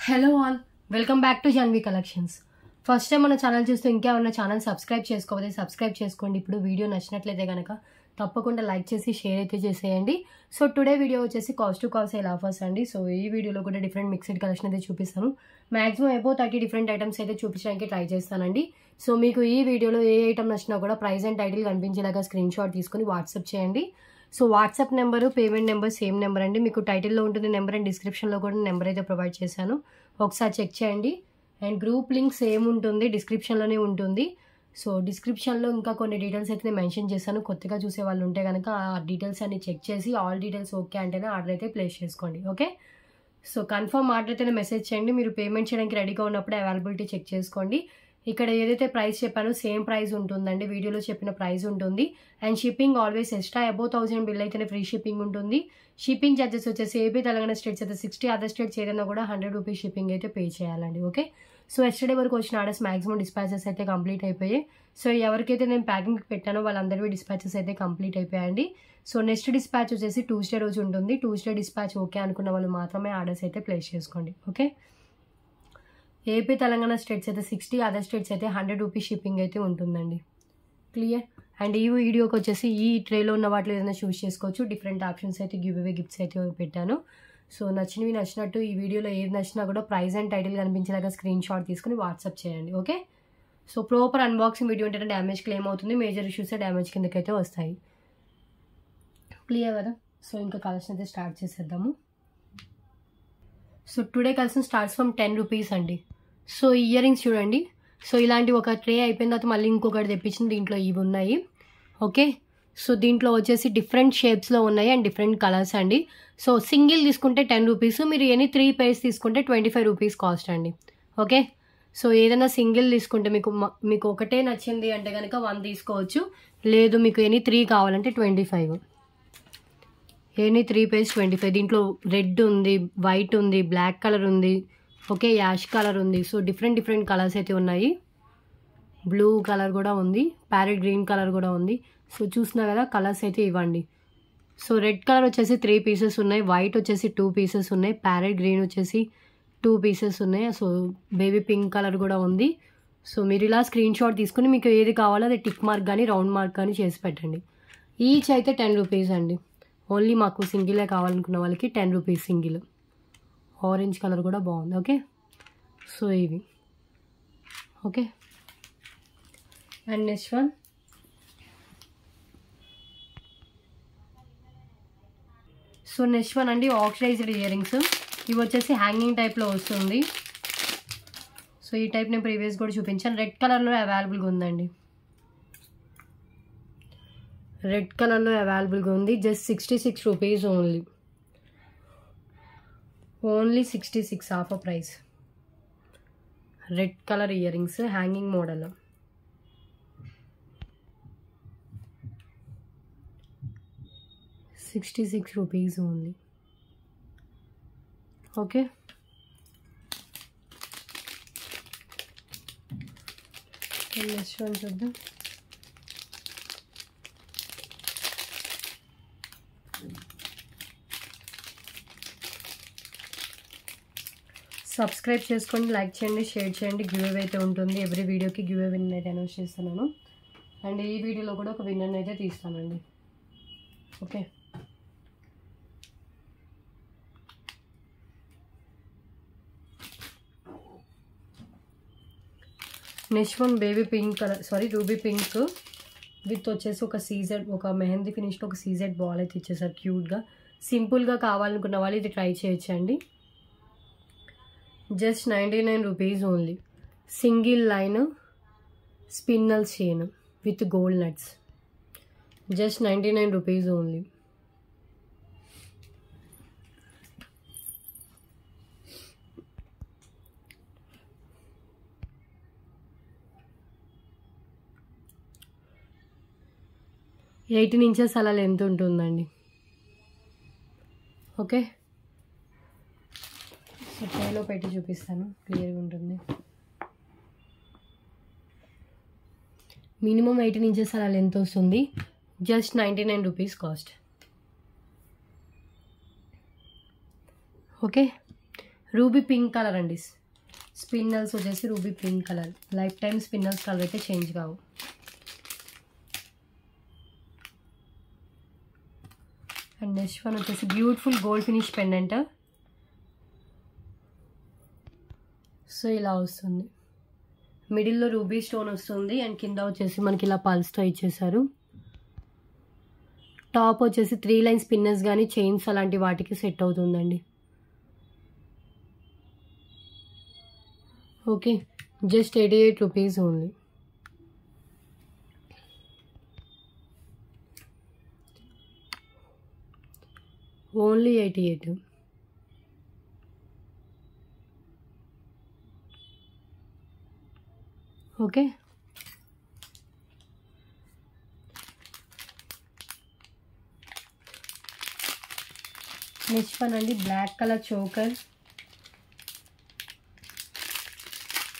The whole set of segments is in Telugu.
Hello all, welcome back to Janvi collections. First time మన ఛానల్ చూస్తే ఇంకా ఉన్న ఛానల్ సబ్స్క్రైబ్ చేసుకోవాలి, సబ్స్క్రైబ్ చేసుకోండి. ఇప్పుడు వీడియో నచ్చినట్లయితే కనుక తప్పకుండా లైక్ చేసి షేర్ అయితే చేసేయండి. సో టుడే వీడియో వచ్చేసి cost to cost sale offers అండి. సో ఈ వీడియోలో కూడా డిఫరెంట్ మిక్స్డ్ కలెక్షన్ అయితే చూపిస్తాను. మాక్సిమం అబౌవ్ 30 డిఫరెంట్ ఐటమ్స్ అయితే చూపించడానికి ట్రై చేస్తానండి. సో మీకు ఈ వీడియోలో ఏ ఐటమ్ నచ్చినా కూడా ప్రైస్ అండ్ టైటిల్ కనిపించేలాగా స్క్రీన్ షాట్ తీసుకొని వాట్సాప్ చేయండి. So WhatsApp number, payment number same number అండి. మీకు టైటిల్లో ఉంటుంది నెంబర్ అండ్ డిస్క్రిప్షన్లో కూడా నెంబర్ అయితే ప్రొవైడ్ చేశాను, ఒకసారి చెక్ చేయండి. అండ్ గ్రూప్ లింక్ సేమ్ ఉంటుంది, డిస్క్రిప్షన్లోనే ఉంటుంది. సో డిస్క్రిప్షన్లో ఇంకా కొన్ని డీటెయిల్స్ అయితే నేను మెన్షన్ చేశాను. కొత్తగా చూసే వాళ్ళు ఉంటే కనుక ఆ డీటెయిల్స్ అన్ని చెక్ చేసి ఆల్ డీటెయిల్స్ ఓకే అంటేనే ఆర్డర్ అయితే ప్లేస్ చేసుకోండి. ఓకే, సో కన్ఫర్మ్ ఆర్డర్ అయితేనే మెసేజ్ చేయండి. మీరు పేమెంట్ చేయడానికి రెడీగా ఉన్నప్పుడే అవైలబిలిటీ చెక్ చేసుకోండి. ఇక్కడ ఏదైతే ప్రైస్ చెప్పానో సేమ్ ప్రైస్ ఉంటుందండి, వీడియోలో చెప్పిన ప్రైస్ ఉంటుంది. And shipping always extra above 1000 bill అయితేనే ఫ్రీ షిప్పింగ్ ఉంటుంది. షిప్పింగ్ ఛార్జెస్ వచ్చేసి ఏపీ తెలంగాణ స్టేట్స్ అయితే 60, అదర్ స్టేట్స్ ఏదైనా కూడా 100 రూపీస్ షిప్పింగ్ అయితే పే చేయాలండి. ఓకే, సో ఎస్టర్డే వరకు వచ్చిన ఆర్డర్స్ మాక్సిమం డిస్పాచెస్ అయితే కంప్లీట్ అయిపోయాయి. సో ఎవరికైతే నేను ప్యాకింగ్ పెట్టానో వాళ్ళందరివి డిస్పాచెస్ అయితే కంప్లీట్ అయిపోయాయండి. సో నెక్స్ట్ డిస్పాచ్ వచ్చేసి ట్యూస్డే రోజు ఉంటుంది. ట్యూస్డే డిస్పాచ్ ఓకే అనుకున్న వాళ్ళు మాత్రమే ఆర్డర్స్ అయితే ప్లేస్ చేసుకోండి. ఓకే, ఏపీ తెలంగాణ స్టేట్స్ అయితే 60, అదర్ స్టేట్స్ అయితే 100 రూపీస్ షిప్పింగ్ అయితే ఉంటుందండి. క్లియర్. అండ్ ఈ వీడియోకి వచ్చేసి ఈ ట్రేలో ఉన్న వాటిలో ఏదైనా చూస్ చేసుకోవచ్చు. డిఫరెంట్ ఆప్షన్స్ అయితే గివ్ అవే గిఫ్ట్స్ అయితే పెట్టాను. సో నచ్చినవి నచ్చినట్టు ఈ వీడియోలో ఏది నచ్చినా కూడా ప్రైస్ అండ్ టైటిల్ కనిపించేలాగా స్క్రీన్ షాట్ తీసుకుని వాట్సాప్ చేయండి. Okay, so proper unboxing video ఉంటేనే డ్యామేజ్ క్లెయిమ్ అవుతుంది, మేజర్ ఇష్యూస్ డ్యామేజ్ కిందకైతే వస్తాయి. క్లియర్ కదా. సో ఇంకా కలెక్షన్ అయితే స్టార్ట్ చేసేద్దాము. So today collection starts from 10 rupees అండి. సో ఇయర్ రింగ్స్ చూడండి. సో ఇలాంటి ఒక ట్రే అయిపోయిన తర్వాత మళ్ళీ ఇంకొకటి తెప్పించింది, దీంట్లో ఇవి ఉన్నాయి. ఓకే, సో దీంట్లో వచ్చేసి డిఫరెంట్ షేప్స్లో ఉన్నాయి అండ్ డిఫరెంట్ కలర్స్ అండి. సో సింగిల్ తీసుకుంటే 10 రూపీస్, మీరు ఎనీ 3 pairs తీసుకుంటే 25 రూపీస్ కాస్ట్ అండి. ఓకే, సో ఏదైనా సింగిల్ తీసుకుంటే మీకు ఒకటే నచ్చింది అంటే కనుక 1 తీసుకోవచ్చు, లేదు మీకు ఎనీ 3 కావాలంటే 25. Any 3 pairs 25. దీంట్లో రెడ్ ఉంది, వైట్ ఉంది, బ్లాక్ కలర్ ఉంది, ఓకే యాష్ కలర్ ఉంది. సో డిఫరెంట్ కలర్స్ అయితే ఉన్నాయి. బ్లూ కలర్ కూడా ఉంది, ప్యారెట్ గ్రీన్ కలర్ కూడా ఉంది. సో చూస్తున్నా కదా కలర్స్ అయితే ఇవ్వండి. సో రెడ్ కలర్ వచ్చేసి 3 pieces ఉన్నాయి, వైట్ వచ్చేసి 2 pieces ఉన్నాయి, ప్యారెట్ గ్రీన్ వచ్చేసి 2 pieces ఉన్నాయి. సో బేబీ పింక్ కలర్ కూడా ఉంది. సో మీరు ఇలా స్క్రీన్ షాట్ తీసుకుని మీకు ఏది కావాలో అది టిక్ మార్క్ కానీ రౌండ్ మార్క్ కానీ చేసి పెట్టండి. ఈచ్ అయితే 10 రూపీస్ అండి. ఓన్లీ మాకు సింగిలే కావాలనుకున్న వాళ్ళకి 10 రూపీస్ సింగిల్. ఆరెంజ్ కలర్ కూడా బాగుంది. ఓకే, సో ఇవి ఓకే. అండ్ నెక్స్ట్ వన్ అండి ఆక్సిడైజ్డ్ ఇయర్ రింగ్స్. ఇవి వచ్చేసి హ్యాంగింగ్ టైప్లో వస్తుంది. సో ఈ టైప్ నేను ప్రీవియస్ కూడా చూపించాను. రెడ్ కలర్లో అవైలబుల్గా ఉందండి, రెడ్ కలర్లో అవైలబుల్గా ఉంది. Just 66 rupees only 66 offer price. Red colour earrings hanging model. ₹66 only. Okay, next one చూద్దాం. సబ్స్క్రైబ్ చేసుకోండి, లైక్ చేయండి, షేర్ చేయండి. గివ్ అవే అయితే ఉంటుంది, ఎవ్రీ వీడియోకి గివ్ అవే విన్నర్ అయితే అనౌన్స్ చేస్తున్నాను. అండ్ ఈ వీడియోలో కూడా ఒక విన్నర్ అయితే తీస్తానండి. Okay, next one baby pink colour, ruby pink with వచ్చేసి ఒక సీజెడ్, ఒక మెహందీ ఫినిష్లో ఒక సీజెడ్ బాల్ అయితే ఇచ్చేసారు క్యూట్గా. సింపుల్గా కావాలనుకున్న వాళ్ళు ఇది ట్రై చేయొచ్చండి. Just 99 rupees only. Single line స్పిన్నల్ chain with gold nuts. Just 99 rupees only. Eighteen inches అలా లెంత్ ఉంటుందండి. ఓకే, సో ట్రేలో పెట్టి చూపిస్తాను, క్లియర్గా ఉంటుంది. మినిమం 18 ఇంచెస్ అలా లెంత్ వస్తుంది. Just 99 rupees cost. Okay, ruby pink colour అండి. స్పిన్నల్స్ వచ్చేసి ruby pink colour. Life time spinels colour అయితే చేంజ్ కావు. అండ్ నెక్స్ట్ వన్ వచ్చేసి beautiful gold finish pendant. So ఇలా వస్తుంది. మిడిల్లో రూబీ స్టోన్ వస్తుంది అండ్ కింద వచ్చేసి మనకి ఇలా పల్స్తో ఇచ్చేసారు. టాప్ వచ్చేసి 3 లైన్ స్పిన్నర్స్ కానీ చైన్స్ అలాంటి వాటికి సెట్ అవుతుందండి. Okay, just 88 rupees only. Only 88. Okay, next one అండి black colour choker,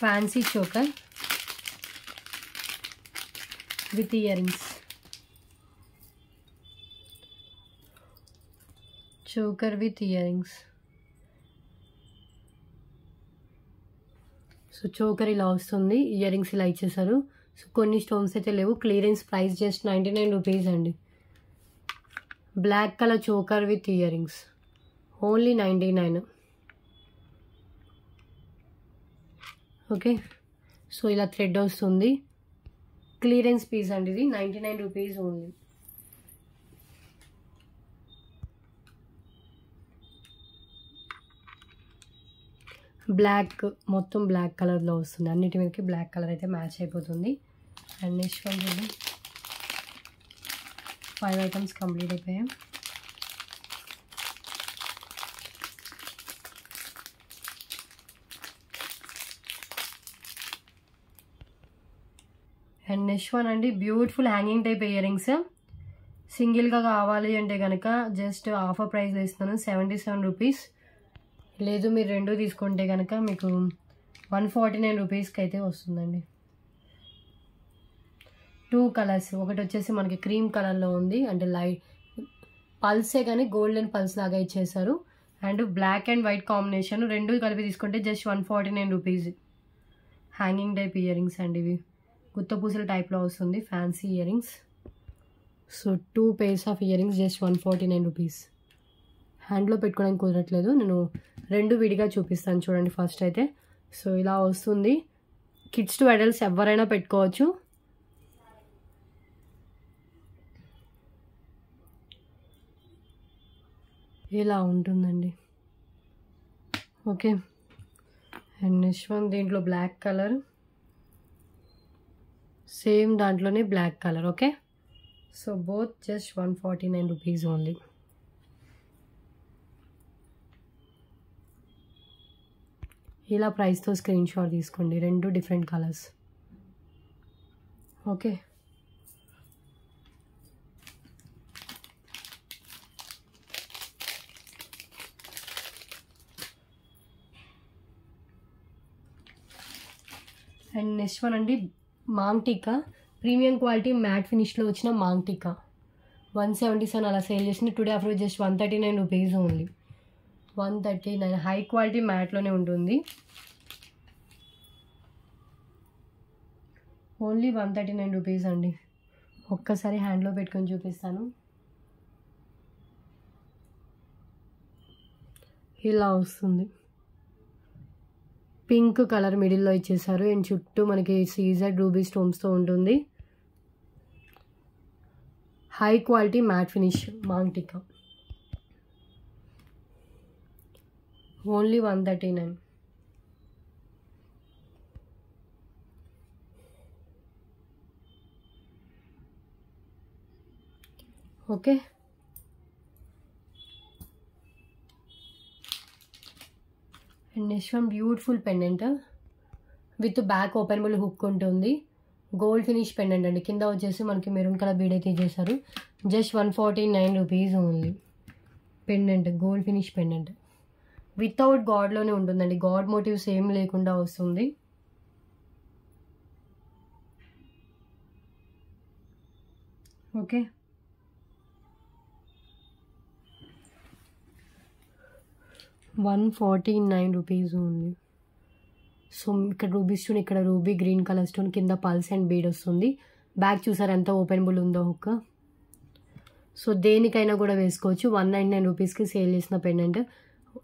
fancy choker with earrings. Choker with earrings. So choker ఇలా వస్తుంది, ఇయర్ రింగ్స్ ఇలా ఇచ్చేసారు. సో కొన్ని స్టోన్స్ అయితే లేవు. క్లియరెన్స్ ప్రైస్ జస్ట్ 99 రూపీస్ అండి. Black colour choker with earrings only 99. Okay, so ఇలా థ్రెడ్ వస్తుంది. క్లియరెన్స్ పీస్ అండి ఇది. 99 రూపీస్ ఓన్లీ. బ్లాక్ మొత్తం బ్లాక్ కలర్లో వస్తుంది. అన్నిటి మీదకి బ్లాక్ కలర్ అయితే మ్యాచ్ అయిపోతుంది. అండ్ నెక్స్ట్ వన్ చూడండి. 5 ఐటమ్స్ కంప్లీట్ అయిపోయాయి. అండ్ నెక్స్ట్ వన్ అండి beautiful hanging type earrings. సింగిల్గా కావాలి అంటే కనుక జస్ట్ ఆఫర్ ప్రైస్లో ఇస్తున్నాను 77 రూపీస్. లేదు మీరు రెండు తీసుకుంటే కనుక మీకు 149 రూపీస్కి అయితే వస్తుందండి. 2 కలర్స్, ఒకటి వచ్చేసి మనకి క్రీమ్ కలర్లో ఉంది అంటే లైట్ పల్సే కానీ గోల్డెన్ పల్స్ లాగా ఇచ్చేసారు. And black and white combination, రెండు కలిపి తీసుకుంటే just 149 rupees. Hanging type earrings అండి ఇవి. గుత్తపూసల టైప్లో వస్తుంది fancy earrings. So 2 pairs of earrings just 149 rupees. హ్యాండ్లో పెట్టుకోవడానికి కుదరట్లేదు, నేను రెండు విడిగా చూపిస్తాను చూడండి. ఫస్ట్ అయితే సో ఇలా వస్తుంది. కిడ్స్ టు అడల్ట్స్ ఎవరైనా పెట్టుకోవచ్చు. ఇలా ఉంటుందండి. ఓకే, అండ్ నెక్స్ట్ వన్ దీంట్లో బ్లాక్ కలర్, సేమ్ దాంట్లోనే black colour. Okay, so both just 149 rupees only. ఇలా ప్రైస్తో స్క్రీన్ షాట్ తీసుకోండి, రెండు different colours. Okay, and next one అండి maang tikka. Premium quality matte ఫినిష్లో వచ్చిన మాంగ్ టీకా 177 అలా సేల్ చేసింది. Today offer just 139 rupees only. 139. High quality మ్యాట్లోనే ఉంటుంది. ఓన్లీ 139 రూపీస్ అండి. ఒక్కసారి హ్యాండ్లో పెట్టుకొని చూపిస్తాను. ఇలా వస్తుంది. పింక్ కలర్ మిడిల్లో ఇచ్చేసారు అండ్ చుట్టూ మనకి సీజర్ రూబీ స్టోన్స్తో ఉంటుంది. High quality matte finish maang tikka only 139. Okay, and next one beautiful pendant with back openable hook ఉంటుంది. గోల్డ్ ఫినిష్ పెండెంట్ అండి. కింద వచ్చేసి మనకి మెరూన్ కలర్ బీడ్ అయితే చేశారు. Just 149 rupees only. Pendant gold finish pendant without గాడ్లోనే ఉంటుందండి. గాడ్ మోటివ్స్ ఏం లేకుండా వస్తుంది. Okay, 149 rupees only. సో ఇక్కడ రూబీ స్టోన్, ఇక్కడ రూబీ గ్రీన్ కలర్ స్టోన్, కింద పల్స్ అండ్ బీడ్ వస్తుంది. బ్యాక్ చూసారు ఎంత ఓపెనబుల్ ఉందో హుక్. సో దేనికైనా కూడా వేసుకోవచ్చు. 199 రూపీస్కి సేల్ చేసిన pendant.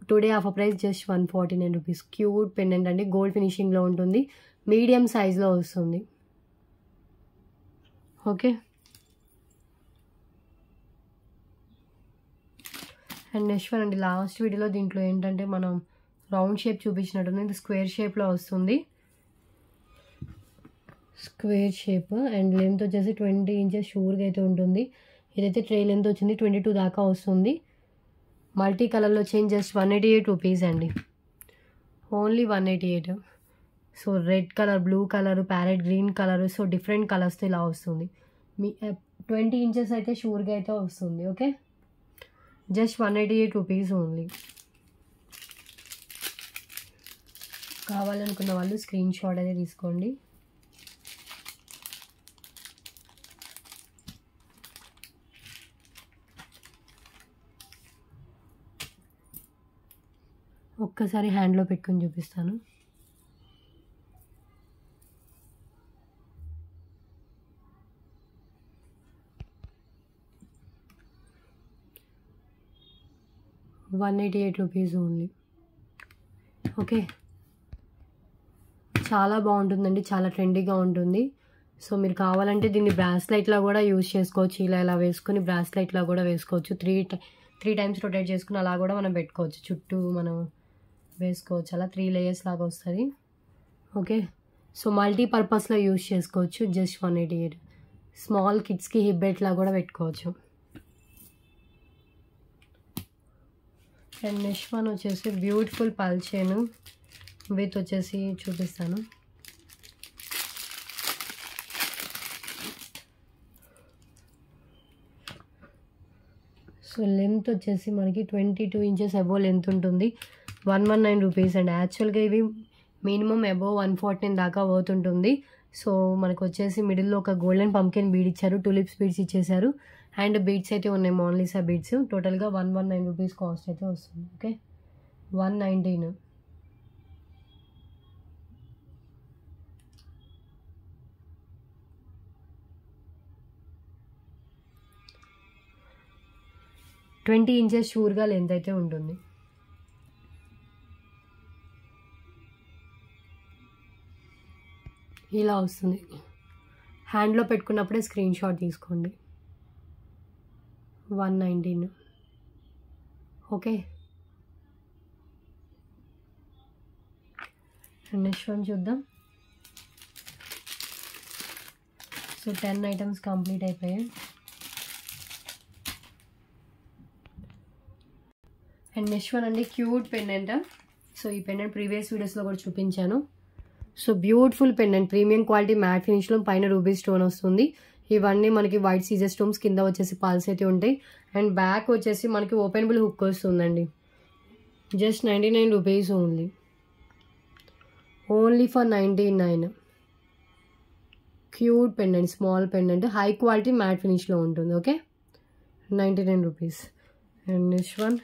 Today offer price just 149 rupees. Cute pendant అండి, గోల్డ్ ఫినిషింగ్లో ఉంటుంది, మీడియం సైజ్లో వస్తుంది. ఓకే, అండ్ నెక్స్ట్ వన్ అండి, లాస్ట్ వీడియోలో దీంట్లో ఏంటంటే మనం రౌండ్ షేప్ చూపించినట్టుంది, ఇది స్క్వేర్ షేప్లో వస్తుంది. స్క్వేర్ షేప్ అండ్ లెంత్ వచ్చేసి 20 ఇంచెస్ షూర్గా అయితే ఉంటుంది. ఇదైతే ట్రే లెంత్ వచ్చింది 22 దాకా వస్తుంది. మల్టీ కలర్లో చేంజ్ జస్ట్ 188 రూపీస్ అండి, only 188. So red colour, blue colour, parrot green colour, so different కలర్స్తో ఇలా వస్తుంది. మీ 20 ఇంచెస్ అయితే షూర్గా అయితే వస్తుంది. Okay, just 188 rupees only. కావాలనుకున్న వాళ్ళు స్క్రీన్ షాట్ అయితే తీసుకోండి. ఒక్కసారి హ్యాండ్లో పెట్టుకొని చూపిస్తాను. $188 రూపీస్ ఓన్లీ. ఓకే, చాలా బాగుంటుందండి, చాలా ట్రెండీగా ఉంటుంది. సో మీరు కావాలంటే దీన్ని బ్రాస్లైట్లా కూడా యూజ్ చేసుకోవచ్చు. ఇలా వేసుకొని బ్రాస్లైట్లా కూడా వేసుకోవచ్చు. త్రీ టైమ్స్ రొటేట్ చేసుకుని అలా కూడా మనం పెట్టుకోవచ్చు, చుట్టూ మనం వేసుకోవచ్చు. అలా 3 లేయర్స్ లాగా వస్తుంది. ఓకే, సో మల్టీపర్పస్లో యూజ్ చేసుకోవచ్చు. జస్ట్ 188. స్మాల్ కిడ్స్కి హిప్ బెల్ట్లా కూడా పెట్టుకోవచ్చు. అండ్ నెక్స్ట్ వన్ వచ్చేసి బ్యూటిఫుల్ పల్ చైన్ విత్ వచ్చేసి చూపిస్తాను. సో లెంత్ వచ్చేసి మనకి 22 ఇంచెస్ అబోవ్ లెంత్ ఉంటుంది. 119 రూపీస్ అండ్ యాక్చువల్గా ఇవి మినిమం అబోవ్ 114 దాకా పోతుంటుంది. సో మనకు వచ్చేసి మిడిల్లో ఒక గోల్డెన్ పంకిన్ బీడ్ ఇచ్చారు, టులిప్స్ బీడ్స్ ఇచ్చేసారు, అండ్ బీడ్స్ అయితే ఉన్నాయి, మోనాలిసా బీడ్స్. టోటల్గా 119 రూపీస్ కాస్ట్ అయితే వస్తుంది. ఓకే, 119. ట్వంటీ ఇంచెస్ షూర్గా లెంత్ అయితే ఉంటుంది. ఇలా వస్తుంది. హ్యాండ్లో పెట్టుకున్నప్పుడే స్క్రీన్ షాట్ తీసుకోండి. 119. ఓకే, నెక్స్ట్ వన్ చూద్దాం. సో 10 ఐటమ్స్ కంప్లీట్ అయిపోయాయి. అండ్ నెక్స్ట్ వన్ అండి, క్యూట్ పెండెంట్. సో ఈ పెండెంట్ ప్రీవియస్ వీడియోస్లో కూడా చూపించాను. So beautiful pendant, premium quality matte ఫినిష్లో, పైన రూబీ స్టోన్ వస్తుంది. ఇవన్నీ మనకి వైట్ సీజర్ స్టోన్స్, కింద వచ్చేసి పాల్స్ అయితే ఉంటాయి. అండ్ బ్యాక్ వచ్చేసి మనకి ఓపెనబుల్ హుక్ వస్తుందండి. Just 99 rupees only, only for 99. Cute pendant, small pendant, high quality matte ఫినిష్లో ఉంటుంది. Okay, 99 rupees. And next one,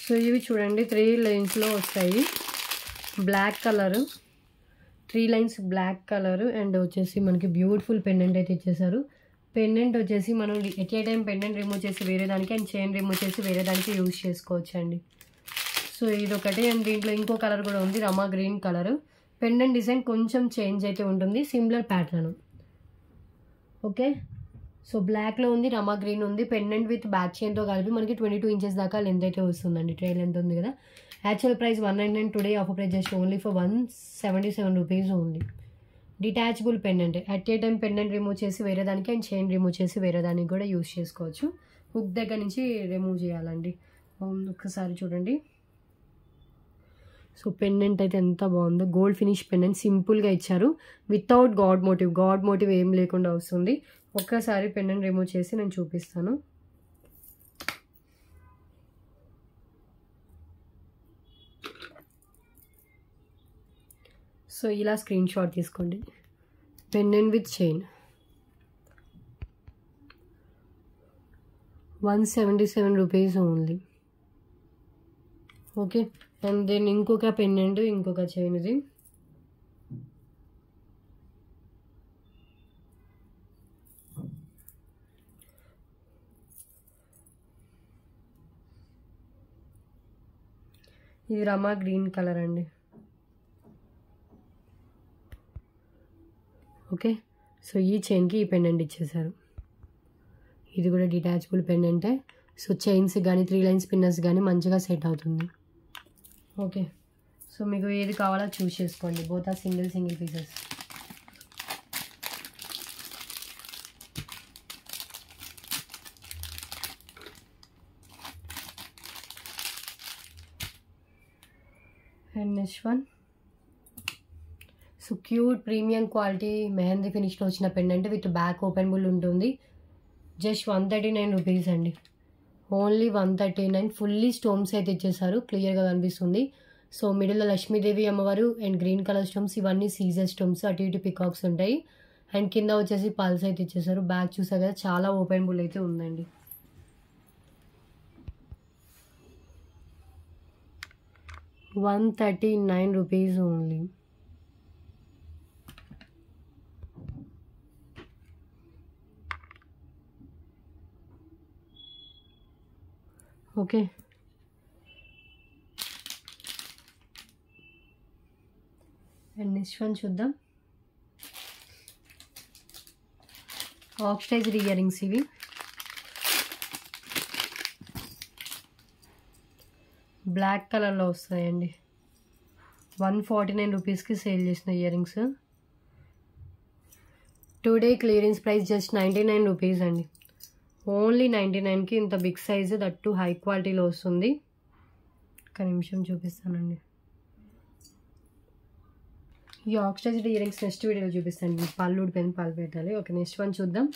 so ఇవి చూడండి 3 లైన్స్లో వస్తాయి. Black colour, 3 lines black colour, and వచ్చేసి మనకి బ్యూటిఫుల్ పెండెంట్ అయితే ఇచ్చేసారు. పెండెంట్ వచ్చేసి మనం at a time pendant remove చేసి వేరే దానికి, అండ్ చైన్ రిమూవ్ చేసి వేరే దానికి యూజ్ చేసుకోవచ్చు అండి. సో ఇదొకటి, అండ్ దీంట్లో ఇంకో కలర్ కూడా ఉంది, రమా గ్రీన్ కలర్. పెండెంట్ డిజైన్ కొంచెం చేంజ్ అయితే ఉంటుంది, సిమిలర్ ప్యాటర్న్. ఓకే, సో బ్లాక్లో ఉంది, రమా గ్రీన్ ఉంది. పెండెంట్ విత్ బ్యాక్ చైన్తో కలిపి మనకి 22 ఇంచెస్ దాకా లెంత్ అయితే వస్తుందండి. ట్రే లెంత్ ఉంది కదా. Actual price 199, today offer price just only for 177 rupees only. Detachable pendant, at a time pendant remove చేసి వేరే దానికి, అండ్ చైన్ రిమూవ్ చేసి వేరే దానికి కూడా యూజ్ చేసుకోవచ్చు. హుక్ దగ్గర నుంచి రిమూవ్ చేయాలండి. ఒక్కసారి చూడండి. సో పెండెంట్ అయితే ఎంత బాగుందో, గోల్డ్ ఫినిష్ పెండెంట్, సింపుల్గా ఇచ్చారు, వితౌట్ గాడ్ మోటివ్ ఏం లేకుండా వస్తుంది. ఒక్కసారి పెండెంట్ రిమూవ్ చేసి నేను చూపిస్తాను. సో ఇలా స్క్రీన్ షాట్ తీసుకోండి. Pendant with chain 177 rupees only. Okay, and then ఇంకొక పెండెంట్, ఇంకొక చైన్. ఇది రమా గ్రీన్ కలర్ అండి. ఓకే, సో ఈ చైన్కి ఈ పెండెంట్ ఇచ్చేసారు. ఇది కూడా డిటాచబుల్ పెండెంటే. సో చైన్స్ కానీ 3 లైన్స్ పిన్నర్స్ కానీ మంచిగా సెట్ అవుతుంది. ఓకే, సో మీకు ఏది కావాలో చూస్ చేసుకోండి. Both or single pieces. And next one, so cute premium quality mehndi ఫినిష్లో వచ్చిన పెండెంట్ విత్ బ్యాక్ ఓపెనబుల్ ఉంటుంది. జస్ట్ 139 రూపీస్ అండి. ఓన్లీ 139. ఫుల్లీ స్టోన్స్ అయితే ఇచ్చేసారు, క్లియర్గా కనిపిస్తుంది. సో మిడిల్లో లక్ష్మీదేవి అమ్మవారు అండ్ గ్రీన్ కలర్ స్టోన్స్, ఇవన్నీ సీజర్ స్టోన్స్, అటు ఇటు పికాక్స్ ఉంటాయి. అండ్ కింద వచ్చేసి పల్స్ అయితే ఇచ్చేసారు. బ్యాక్ చూసారు కదా, చాలా ఓపెనబుల్ అయితే ఉందండి. ₹139 only. Okay, and next one చూద్దాం. ఆక్సిడైజ్డ్ ఇయర్ రింగ్స్ ఇవి. బ్లాక్ కలర్లో వస్తాయండి. 149 రూపీస్కి సేల్ చేసిన ear rings. Today clearance price just 99 rupees అండి. ఓన్లీ 99కి ఇంత బిగ్ సైజు, దట్టు హై క్వాలిటీలో వస్తుంది. ఒక నిమిషం చూపిస్తానండి. ఈ ఆక్సిడైజ్డ్ ఇయర్ రింగ్స్ నెక్స్ట్ వీడియోలో చూపిస్తాను. పళ్ళు ఊడిపోయింది, పళ్ళు పెట్టాలి. ఓకే, నెక్స్ట్ వన్ చూద్దాం.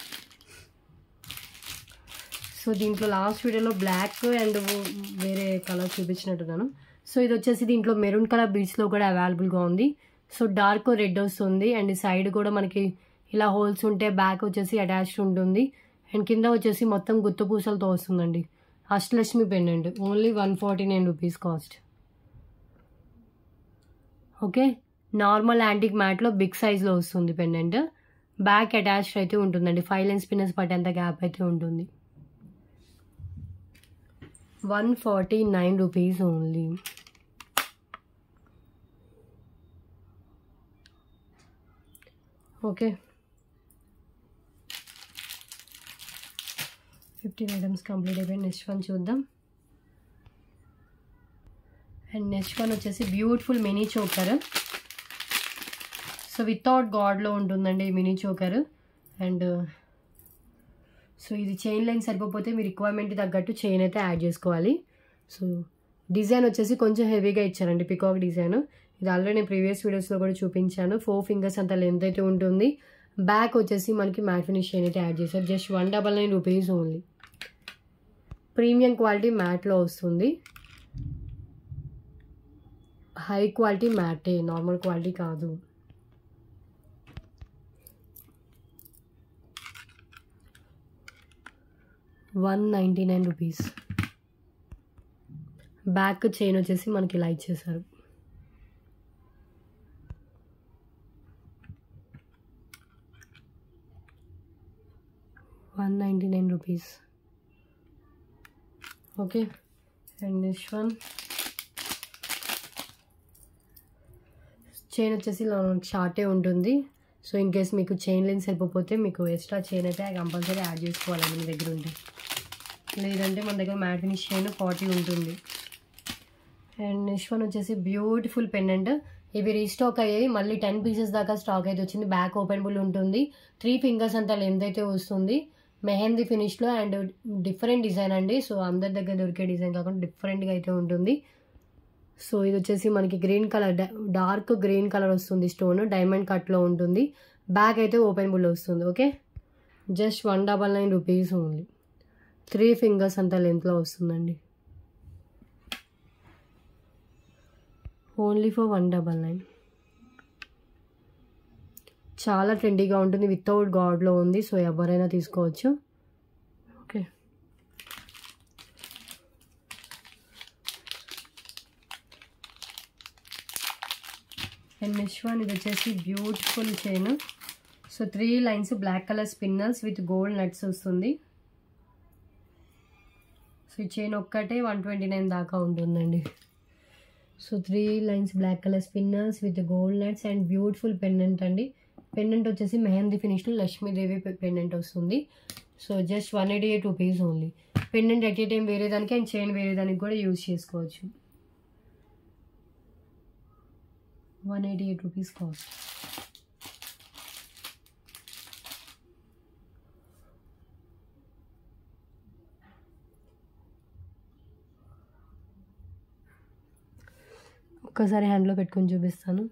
సో దీంట్లో లాస్ట్ వీడియోలో బ్లాక్ అండ్ వేరే కలర్ చూపించినట్టున్నాను. సో ఇది వచ్చేసి దీంట్లో మెరూన్ కలర్ బీడ్స్లో కూడా అవైలబుల్గా ఉంది. సో డార్క్ రెడ్ వస్తుంది అండ్ సైడ్ కూడా మనకి ఇలా హోల్స్ ఉంటే బ్యాక్ వచ్చేసి అటాచ్డ్ ఉంటుంది. అండ్ కింద వచ్చేసి మొత్తం గుత్తు పూసలతో వస్తుందండి. Ashtalakshmi pendant. Only 149 rupees cost. Okay, normal antique మ్యాట్లో బిగ్ సైజ్లో వస్తుంది పెండెంట్. బ్యాక్ అటాచ్డ్ అయితే ఉంటుందండి. 5 లైన్స్ పిన్నర్స్ పట్టేంత గ్యాప్ అయితే ఉంటుంది. 149 rupees only. Okay, 15 items complete అయిపోయి నెక్స్ట్ వన్ చూద్దాం. అండ్ నెక్స్ట్ వన్ వచ్చేసి beautiful mini choker. So without గాడ్లో ఉంటుందండి ఈ మినీ చోకర్. అండ్ సో ఇది చైన్ లైన్ సరిపోతే మీ రిక్వైర్మెంట్ తగ్గట్టు చైన్ అయితే యాడ్ చేసుకోవాలి. సో డిజైన్ వచ్చేసి కొంచెం హెవీగా ఇచ్చారండి, పికాక్ డిజైన్. ఇది ఆల్రెడీ నేను ప్రీవియస్ వీడియోస్లో కూడా చూపించాను. 4 ఫింగర్స్ అంత లెంత్ అయితే ఉంటుంది. బ్యాక్ వచ్చేసి మనకి మ్యాట్ ఫినిష్ చైన్ అయితే యాడ్ చేశారు. Just 199 rupees only. Premium quality మ్యాట్లో వస్తుంది. హై క్వాలిటీ మ్యాటే, నార్మల్ క్వాలిటీ కాదు. ₹199. బ్యాక్ చైన్ వచ్చేసి మనకి ఇలా ఇచ్చేసారు. ₹199. Okay, and next one chain వచ్చేసి ఇలా షార్టే ఉంటుంది. సో ఇన్ కేస్ మీకు చైన్ లెన్స్ సరిపోతే మీకు ఎక్స్ట్రా చైన్ అయితే కంపల్సరీ యాడ్ చేసుకోవాలండి మీ దగ్గర ఉంటే. లేదంటే మన దగ్గర మ్యాట్ ఫినిష్ చైన్ 40 ఉంటుంది. అండ్ నెక్స్ట్ వన్ వచ్చేసి బ్యూటిఫుల్ పెండెంట్. ఇవి రీస్టాక్ అయ్యాయి, మళ్ళీ 10 పీసెస్ దాకా స్టాక్ అయితే వచ్చింది. బ్యాక్ ఓపెనబుల్ ఉంటుంది. 3 ఫింగర్స్ అంతా లెంత్ అయితే వస్తుంది. మెహందీ ఫినిష్లో అండ్ డిఫరెంట్ డిజైన్ అండి. సో అందరి దగ్గర దొరికే డిజైన్ కాకుండా డిఫరెంట్గా అయితే ఉంటుంది. సో ఇది వచ్చేసి మనకి green colour, dark green colour వస్తుంది. స్టోన్ డైమండ్ కట్లో ఉంటుంది. బ్యాక్ అయితే ఓపెనబుల్ వస్తుంది. Okay, just 199 rupees only. 3 fingers అంత లెంత్లో వస్తుందండి. Only for 199. చాలా ట్రెండీగా ఉంటుంది. వితౌట్ గాడ్లో ఉంది. సో ఎవరైనా తీసుకోవచ్చు. ఓకే, అండ్ నెక్స్ట్ వన్ ఇది వచ్చేసి beautiful chain. So 3 lines black colour spinners with gold nuts వస్తుంది. సో ఈ చైన్ ఒక్కటే 129 దాకా ఉంటుందండి. So 3 lines black colour spinners with gold nuts and beautiful pendant అండి. పెండెంట్ వచ్చేసి మెహందీ ఫినిష్లో లక్ష్మీదేవి పెండెంట్ వస్తుంది. So just 188 rupees only. Pendant at a time వేరే దానికి అండ్ చైన్ వేరే దానికి కూడా యూజ్ చేసుకోవచ్చు. 188 రూపీస్ కాస్ట్. ఒక్కసారి హ్యాండ్లో పెట్టుకొని చూపిస్తాను.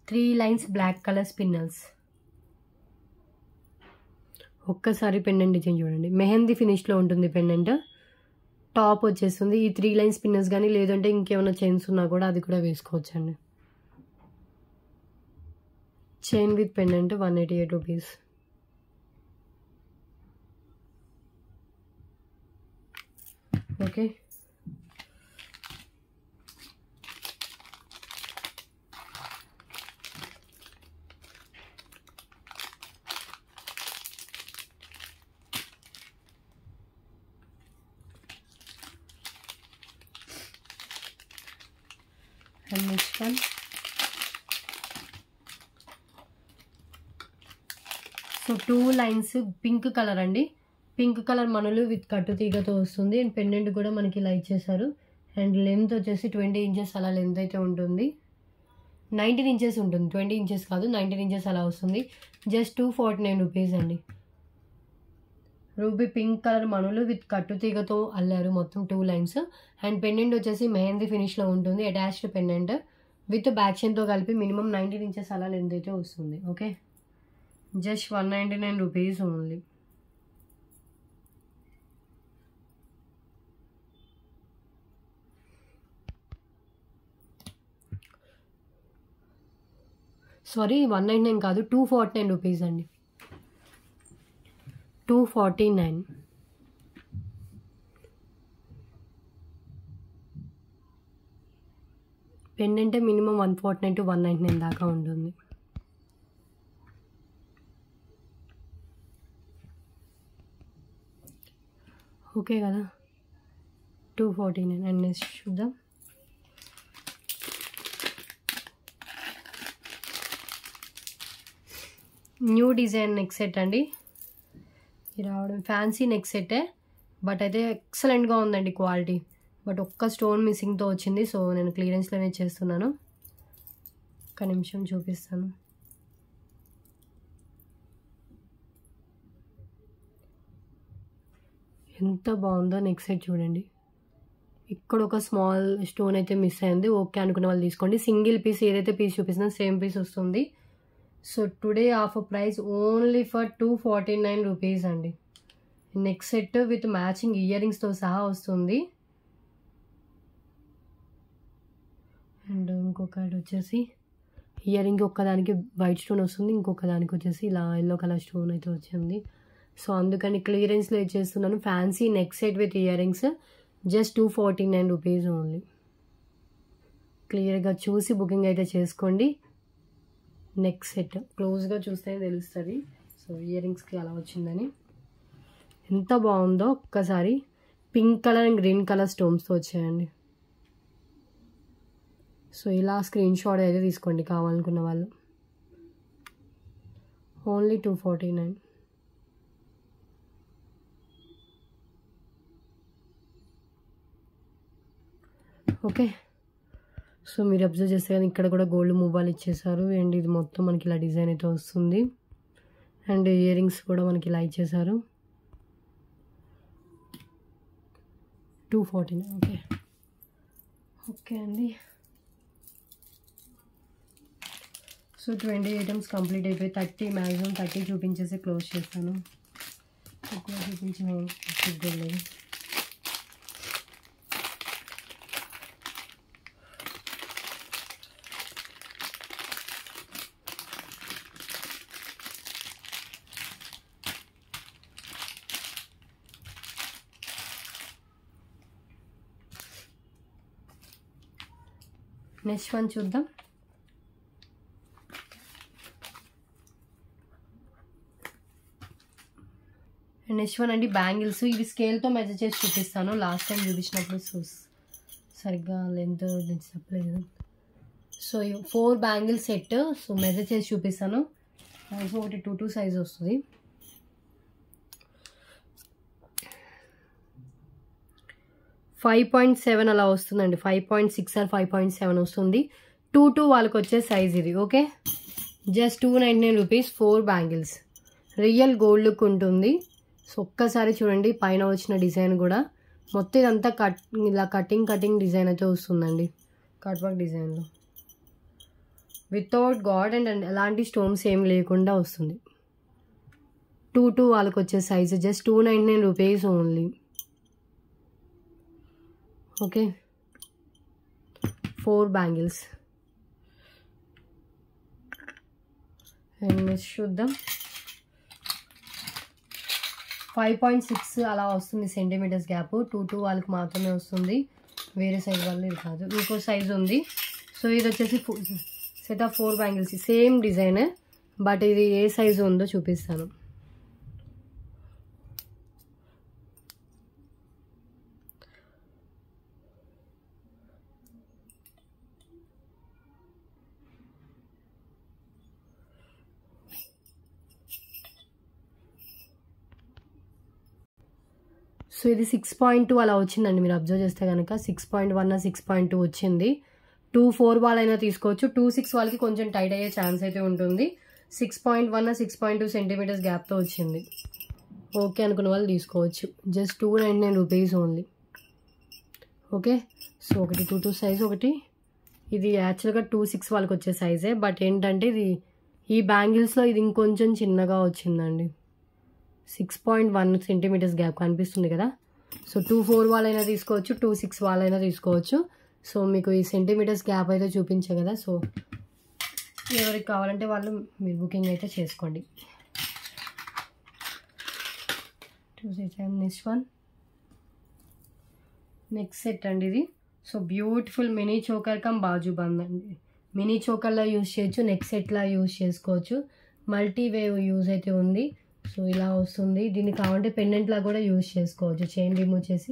3 లైన్స్ బ్లాక్ కలర్ స్పిన్నర్స్. ఒక్కసారి పెండెంట్ డిజైన్ చూడండి, మెహందీ ఫినిష్లో ఉంటుంది పెండెంట్. టాప్ వచ్చేస్తుంది. ఈ 3 లైన్స్ స్పిన్నర్స్ కానీ లేదంటే ఇంకేమైనా చైన్స్ ఉన్నా కూడా అది కూడా వేసుకోవచ్చండి. Chain with pendant 188 rupees. Okay, and next one so 2 lines pink colour అండి. పింక్ కలర్ మనులు విత్ కట్టు తీగతో వస్తుంది. అండ్ పెండెంట్ కూడా మనకి ఇలా ఇచ్చేసారు. అండ్ లెంత్ వచ్చేసి 20 ఇంచెస్ అలా లెంత్ అయితే ఉంటుంది. 19 ఇంచెస్ ఉంటుంది, 20 ఇంచెస్ కాదు, 19 ఇంచెస్ అలా వస్తుంది. జస్ట్ 249 రూపీస్ అండి. రూబీ పింక్ కలర్ మనులు విత్ కట్టు తీగతో అల్లారు మొత్తం 2 లైన్స్. అండ్ పెండెంట్ వచ్చేసి మెహందీ ఫినిష్లో ఉంటుంది. అటాచ్డ్ పెండెంట్ విత్ బ్యాక్ చైన్తో కలిపి మినిమం 19 ఇంచెస్ అలా లెంత్ అయితే వస్తుంది. Okay, just 199 rupees only. Sorry, 199 కాదు, 249 రూపీస్ అండి. 249. పెండెంట్ మినిమం 149 to 199 దాకా ఉంటుంది. ఓకే కదా, 249. అండ్ నెక్స్ట్ చూద్దాం. న్యూ డిజైన్ నెక్ సెట్ అండి. రావడం ఫ్యాన్సీ నెక్ సెటే, బట్ అయితే ఎక్సలెంట్గా ఉందండి క్వాలిటీ. బట్ ఒక్క స్టోన్ మిస్సింగ్తో వచ్చింది. సో నేను క్లియరెన్స్లోనే చేస్తున్నాను. ఒక్క నిమిషం చూపిస్తాను. ఎంత బాగుందో నెక్ సెట్ చూడండి. ఇక్కడ ఒక స్మాల్ స్టోన్ అయితే మిస్ అయింది. ఓకే అనుకున్న వాళ్ళు తీసుకోండి. సింగిల్ పీస్ ఏదైతే పీస్ చూపిస్తున్నా సేమ్ పీస్ వస్తుంది. So today offer price only for 249 rupees అండి. Neck set with matching ear రింగ్స్తో సహా వస్తుంది. అండ్ ఇంకొకటి వచ్చేసి ఇయర్ రింగ్ ఒక్కదానికి వైట్ స్టోన్ వస్తుంది, ఇంకొక దానికి వచ్చేసి ఇలా ఎల్లో కలర్ స్టోన్ అయితే వచ్చింది. సో అందుకని క్లియరెన్స్లో ఇచ్చేస్తున్నాను. Fancy neck set with earrings just 249 rupees only. క్లియర్గా చూసి బుకింగ్ అయితే చేసుకోండి. నెక్ సెట్ క్లోజ్గా చూస్తే తెలుస్తుంది. సో ఇయర్ రింగ్స్కి అలా వచ్చిందని. ఎంత బాగుందో ఒక్కసారి. Pink colour and green colour స్టోన్స్తో వచ్చాయండి. సో ఇలా స్క్రీన్ షాట్ అయితే తీసుకోండి కావాలనుకున్న వాళ్ళు. ఓన్లీ 249. ఓకే, సో మీరు అబ్జర్వ్ చేస్తే కానీ ఇక్కడ కూడా గోల్డ్ మూవాలు ఇచ్చేసారు. అండ్ ఇది మొత్తం మనకి ఇలా డిజైన్ అయితే వస్తుంది. అండ్ ఇయర్ రింగ్స్ కూడా మనకి ఇలా ఇచ్చేసారు. 249. ఓకే ఓకే అండి. సో 20 ఐటమ్స్ కంప్లీట్ అయిపోయి 30 మ్యాక్సిమం 30 చూపించేసి క్లోజ్ చేస్తాను. ఎక్కువ చూపించలేదు. నెక్స్ట్ వన్ చూద్దాం. నెక్స్ట్ వన్ అండి బ్యాంగిల్స్. ఇవి స్కేల్తో మెజర్ చేసి చూపిస్తాను. లాస్ట్ టైం చూపించినప్పుడు సరిగ్గా లెంత్ చెప్పలేదు. So 4 bangle set. So measure చేసి చూపిస్తాను. సో ఒకటి 2 సైజ్ వస్తుంది. 5.7 అలా వస్తుందండి. 5.6 ఆర్ 5.7 వస్తుంది. 2 వాళ్ళకి వచ్చే సైజ్ ఇది. Okay, just 299 rupees 4 bangles. Real gold look ఉంటుంది. సో ఒక్కసారి చూడండి పైన వచ్చిన డిజైన్ కూడా మొత్తం ఇదంతా ఇలా కటింగ్ డిజైన్ అయితే వస్తుందండి. కట్ వర్క్ డిజైన్లో వితౌట్ గాడ్ అండ్ ఎలాంటి స్టోన్స్ ఏం లేకుండా వస్తుంది. 2 వాళ్ళకి వచ్చే size just 299 rupees only. Okay, 4 bangles. And next చూద్దాం. 5.6 అలా వస్తుంది సెంటీమీటర్స్ గ్యాప్. 2 వాళ్ళకి మాత్రమే వస్తుంది, వేరే సైజ్ వాళ్ళు ఇది కాదు. ఇంకో సైజ్ ఉంది. సో ఇది వచ్చేసి set of 4 bangles, same design, but ఇది ఏ సైజు ఉందో చూపిస్తాను. సో ఇది 6.2 అలా వచ్చిందండి. మీరు అబ్జర్వ్ చేస్తే కనుక 6.1 6.2 వచ్చింది. 2 4 వాళ్ళైనా తీసుకోవచ్చు. 2 6 వాళ్ళకి కొంచెం టైట్ అయ్యే ఛాన్స్ అయితే ఉంటుంది. 6.1 6.2 సెంటీమీటర్స్ గ్యాప్తో వచ్చింది. ఓకే అనుకున్న వాళ్ళు తీసుకోవచ్చు. Just 299 rupees only. Okay, so ఒకటి 2 సైజ్, ఒకటి ఇది యాక్చువల్గా 2 6 వాళ్ళకి వచ్చే సైజే, బట్ ఏంటంటే ఇది ఈ బ్యాంగిల్స్లో ఇది ఇంకొంచెం చిన్నగా వచ్చిందండి. 6.1 సెంటీమీటర్స్ గ్యాప్ కనిపిస్తుంది కదా. సో 2 4 వాళ్ళైనా తీసుకోవచ్చు, 2 6 వాళ్ళైనా తీసుకోవచ్చు. సో మీకు ఈ సెంటీమీటర్స్ గ్యాప్ అయితే చూపించే కదా. సో ఎవరికి కావాలంటే వాళ్ళు మీరు బుకింగ్ అయితే చేసుకోండి. నెక్స్ట్ వన్, నెక్స్ట్ సెట్ అండి ఇది. So beautiful mini choker come bajuband అండి. మినీ చోకర్లా యూజ్ చేయొచ్చు, నెక్ సెట్లా యూజ్ చేసుకోవచ్చు. మల్టీ వేవ్ యూజ్ అయితే ఉంది. సో ఇలా వస్తుంది. దీన్ని కావాలంటే పెండెంట్లా కూడా యూజ్ చేసుకోవచ్చు. చైన్ రిమూవ్ చేసి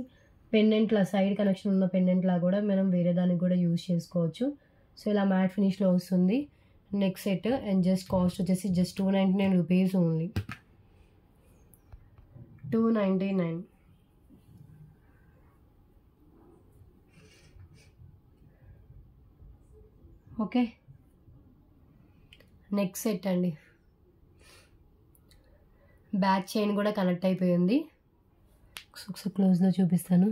పెండెంట్లా సైడ్ కనెక్షన్ ఉన్న పెండెంట్లా కూడా మనం వేరే దానికి కూడా యూజ్ చేసుకోవచ్చు. సో ఇలా మ్యాట్ ఫినిష్లో వస్తుంది neck set. And just cost వచ్చేసి just 299 rupees only. 299. Okay, neck set అండి. బ్యాక్ చైన్ కూడా కనెక్ట్ అయిపోయింది. ఒకసారి క్లోజ్లో చూపిస్తాను.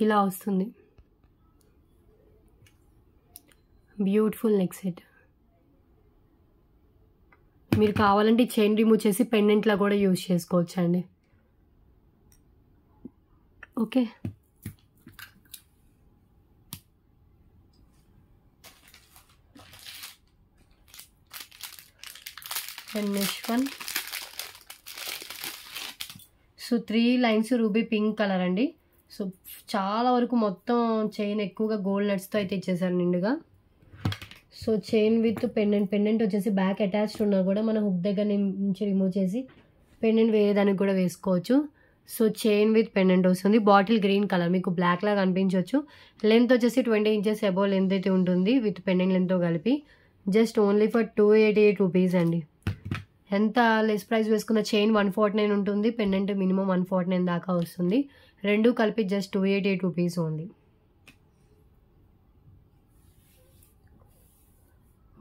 ఇలా వస్తుంది బ్యూటిఫుల్ నెక్ సెట్. మీరు కావాలంటే చైన్ రిమూవ్ చేసి పెండెంట్లా కూడా యూజ్ చేసుకోవచ్చు అండి. Okay, and next one. So 3 lines ruby pink colour అండి. సో చాలా వరకు మొత్తం చైన్ ఎక్కువగా గోల్డ్ నట్స్తో అయితే ఇచ్చేసారు నిండుగా. సో చైన్ విత్ పెండెంట్ వచ్చేసి బ్యాక్ అటాచ్డ్ ఉన్నా కూడా మనం హుక్ దగ్గర నుంచి రిమూవ్ చేసి పెండెంట్ వేరే దానికి కూడా వేసుకోవచ్చు. సో చైన్ విత్ పెండెంట్ వస్తుంది. బాటిల్ గ్రీన్ కలర్, మీకు బ్లాక్ లాగా అనిపించవచ్చు. లెంత్ వచ్చేసి 20 ఇంచెస్ అబౌవ్ లెంత్ అయితే ఉంటుంది విత్ పెండెంట్ లెంత్తో కలిపి. జస్ట్ ఓన్లీ ఫర్ 288 రూపీస్ అండి. ఎంత లెస్ ప్రైస్ వేసుకున్న చైన్ 149 ఉంటుంది, పెండెంట్ మినిమం 149 దాకా వస్తుంది. రెండు కలిపి just 288 rupees only.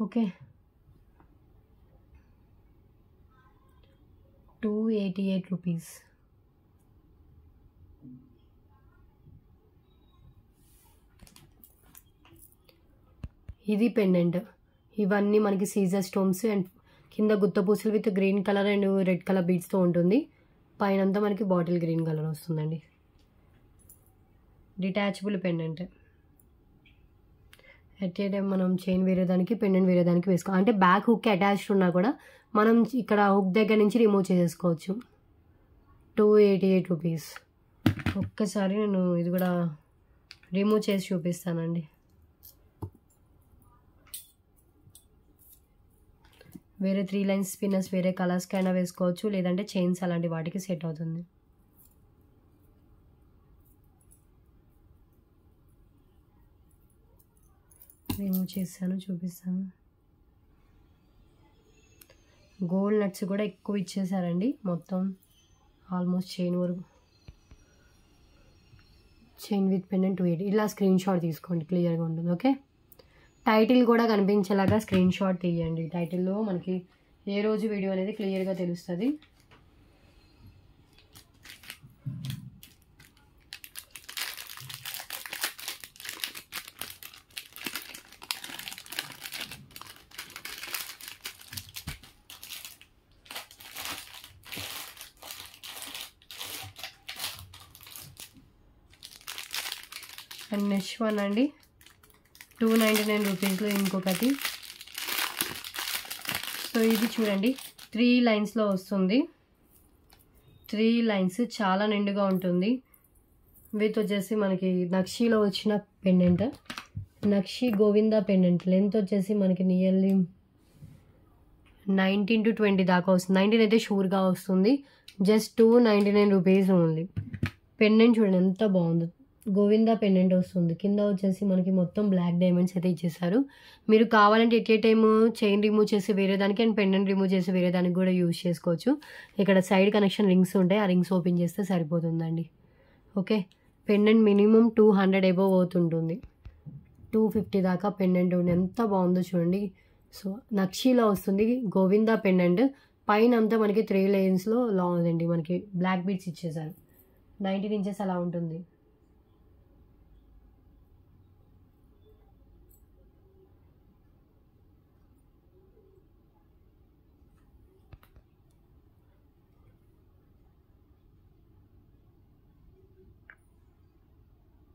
Okay, 288 rupees. ఇది పెండెంట్. ఇవన్నీ మనకి సీజర్ స్టోన్స్ అండ్ కింద గుత్తపూసలు with green colour and red colour బీడ్స్తో ఉంటుంది. పైన అంతా మనకి బాటిల్ గ్రీన్ కలర్ వస్తుందండి. Detachable pendant. At a time మనం చైన్ వేరే దానికి పెండెంట్ వేరే దానికి వేసుకో, అంటే బ్యాక్ హుక్ అటాచ్డ్ ఉన్నా కూడా మనం ఇక్కడ హుక్ దగ్గర నుంచి రిమూవ్ చేసుకోవచ్చు. 288 రూపీస్. ఒక్కసారి నేను ఇది కూడా రిమూవ్ చేసి చూపిస్తానండి. వేరే 3 లైన్స్ స్పిన్నర్స్ వేరే కలర్స్కి అయినా వేసుకోవచ్చు, లేదంటే చైన్స్ అలాంటి వాటికి సెట్ అవుతుంది. రిమూవ్ చేశాను, చూపిస్తాను. గోల్డ్ నట్స్ కూడా ఎక్కువ ఇచ్చేసారండి, మొత్తం ఆల్మోస్ట్ చైన్ వరకు. Chain with pendant 280. ఇలా స్క్రీన్ షాట్ తీసుకోండి, క్లియర్గా ఉంటుంది. ఓకే, టైటిల్ కూడా కనిపించేలాగా స్క్రీన్ షాట్ తీయండి. టైటిల్లో మనకి ఏ రోజు వీడియో అనేది క్లియర్గా తెలుస్తుంది. అండ్ నెక్స్ట్ వన్ అండి, 299 రూపీస్లో ఇంకొకటి. సో ఇది చూడండి, 3 లైన్స్లో వస్తుంది. 3 లైన్స్ చాలా నిండుగా ఉంటుంది. విత్ వచ్చేసి మనకి నక్షీలో వచ్చిన పెండెంట్, నక్షి గోవిందా పెండెంట్. లెంత్ వచ్చేసి మనకి నియర్లీ 19 to 20 దాకా వస్తుంది. 19 అయితే షూర్గా వస్తుంది. Just 299 rupees only. పెండెంట్ చూడండి ఎంత బాగుందో, గోవిందా పెండెంట్ వస్తుంది. కింద వచ్చేసి మనకి మొత్తం బ్లాక్ డైమండ్స్ అయితే ఇచ్చేసారు. మీరు కావాలంటే at a time chain remove చేసి వేరే దానికి అండ్ పెండెంట్ రిమూవ్ చేసి వేరే దానికి కూడా యూజ్ చేసుకోవచ్చు. ఇక్కడ సైడ్ కనెక్షన్ రింగ్స్ ఉంటాయి, ఆ రింగ్స్ ఓపెన్ చేస్తే సరిపోతుందండి. ఓకే, పెండెంట్ మినిమం 200 అబోవ్ అవుతుంటుంది. 250 దాకా పెండెంట్ ఉంది. ఎంత బాగుందో చూడండి. సో నక్షీలో వస్తుంది గోవిందా పెండెంట్. పైన అంతా మనకి 3 లైన్స్లో లా ఉందండి, మనకి బ్లాక్ బీడ్స్ ఇచ్చేసారు. 19 ఇంచెస్ అలా ఉంటుంది.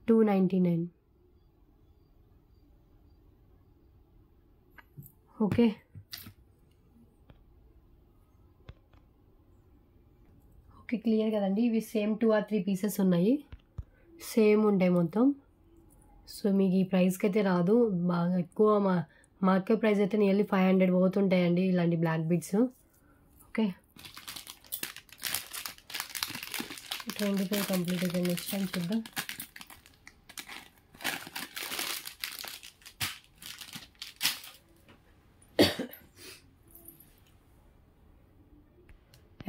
$299. ఓకే, ఓకే క్లియర్ కదండి. ఇవి సేమ్ 2 or 3 పీసెస్ ఉన్నాయి, సేమ్ ఉంటాయి మొత్తం. సో మీకు ఈ ప్రైస్కి అయితే రాదు, బాగా ఎక్కువ మార్కెట్ ప్రైస్ అయితే నియర్లీ 500 పోతుంటాయండి ఇలాంటి బ్లాక్ బీడ్స్. ఓకే, 25 కంప్లీట్ అయితే నెక్స్ట్ టైం చూద్దాం.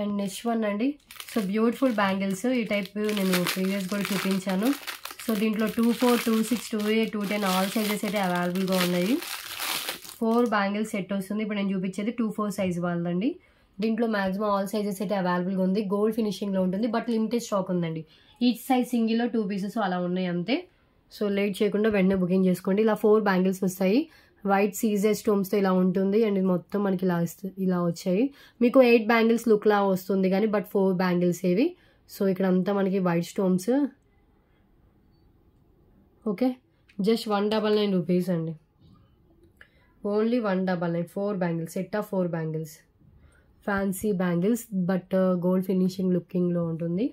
అండ్ నెక్స్ట్ వన్ అండి, సో బ్యూటిఫుల్ బ్యాంగిల్స్. ఈ టైప్ నేను ప్రీవియస్ కూడా చూపించాను. సో దీంట్లో 24, 26, 28, 210 ఆల్ సైజెస్ అయితే అవైలబుల్గా ఉన్నాయి. 4 బ్యాంగిల్స్ సెట్ వస్తుంది. ఇప్పుడు నేను చూపించేది 24 సైజ్ వాళ్ళండి. దీంట్లో మ్యాక్సిమం ఆల్ సైజెస్ అయితే అవైలబుల్గా ఉంది. గోల్డ్ ఫినిషింగ్లో ఉంటుంది, బట్ లిమిటెడ్ స్టాక్ ఉందండి. ఈచ్ సైజ్ సింగిల్లో 2 పీసెస్ అలా ఉన్నాయి అంతే. సో లేట్ చేయకుండా వెంటనే బుకింగ్ చేసుకోండి. ఇలా 4 బ్యాంగిల్స్ వస్తాయి, వైట్ సీజెడ్ స్టోన్స్తో ఇలా ఉంటుంది. అండ్ ఇది మొత్తం మనకి ఇలా వచ్చాయి. మీకు 8 బ్యాంగిల్స్ లుక్లా వస్తుంది కానీ బట్ 4 బ్యాంగిల్స్ ఏవి. సో ఇక్కడ అంతా మనకి white stones. Okay, just 199 rupees అండి, only 199. 4 bangles, set of 4 bangles, fancy bangles but gold finishing లుకింగ్లో ఉంటుంది.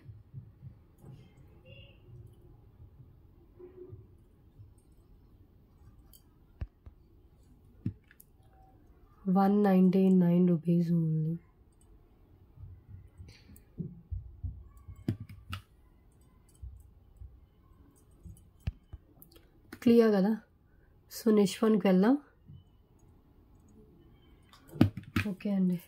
₹199 ఓన్లీ. క్లియర్ కదా. సో నెక్స్ట్ వన్కి వెళ్దాం. ఓకే అండి,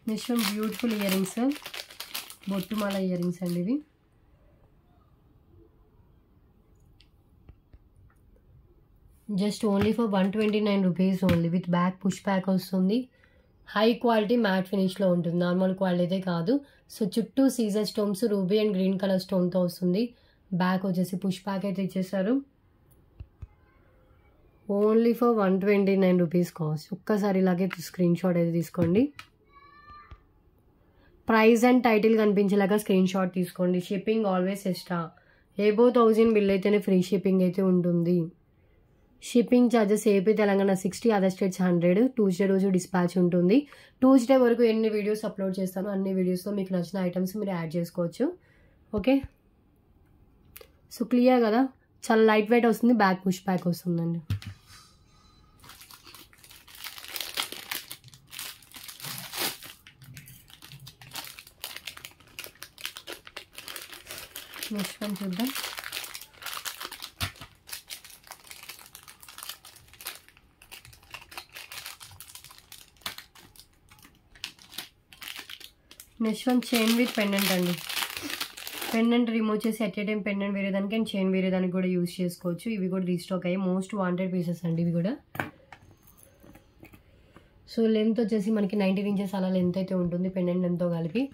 next one beautiful earrings, బొట్టుమాల ఇయర్ రింగ్స్ అండి ఇవి. Just only for 129 rupees only. With back push back వస్తుంది. హై క్వాలిటీ మ్యాట్ ఫినిష్లో ఉంటుంది, నార్మల్ క్వాలిటీ అయితే కాదు. సో చుట్టూ సీజర్ stones, ruby and green colour స్టోన్తో వస్తుంది. బ్యాక్ వచ్చేసి పుష్ బ్యాక్ అయితే ఇచ్చేసారు. Only for 129 rupees cost. ఒక్కసారి ఇలాగే స్క్రీన్ షాట్ అయితే తీసుకోండి. ప్రైస్ అండ్ టైటిల్ కనిపించేలాగా స్క్రీన్ షాట్ తీసుకోండి. Shipping always extra. Above 1000 bill అయితేనే ఫ్రీ షిప్పింగ్ అయితే ఉంటుంది. Shipping charges AP Telangana 60, other states 100. Tuesday రోజు డిస్పాచ్ ఉంటుంది. ట్యూస్డే వరకు ఎన్ని వీడియోస్ అప్లోడ్ చేస్తానో అన్ని వీడియోస్లో మీకు నచ్చిన ఐటమ్స్ మీరు యాడ్ చేసుకోవచ్చు. ఓకే, సో క్లియర్ కదా, చాలా లైట్ వెయిట్ వస్తుంది, బ్యాక్ పుష్ బ్యాక్ వస్తుందండి. నెక్స్ట్ వన్ చూద్దాం. Next one chain with pendant అండి. పెండెంట్ రిమూవ్ చేసి ఎట్ ఏ టైం పెండెంట్ వేరే దానికి అండ్ చైన్ వేరే దానికి కూడా యూజ్ చేసుకోవచ్చు. ఇవి కూడా రీస్టాక్ అయ్యాయి. మోస్ట్ వాంటెడ్ పీసెస్ అండి ఇవి కూడా. సో లెంత్ వచ్చేసి మనకి 19 ఇంచెస్ అలా లెంత్ అయితే ఉంటుంది పెండెంట్ లెంత్తో కలిపి.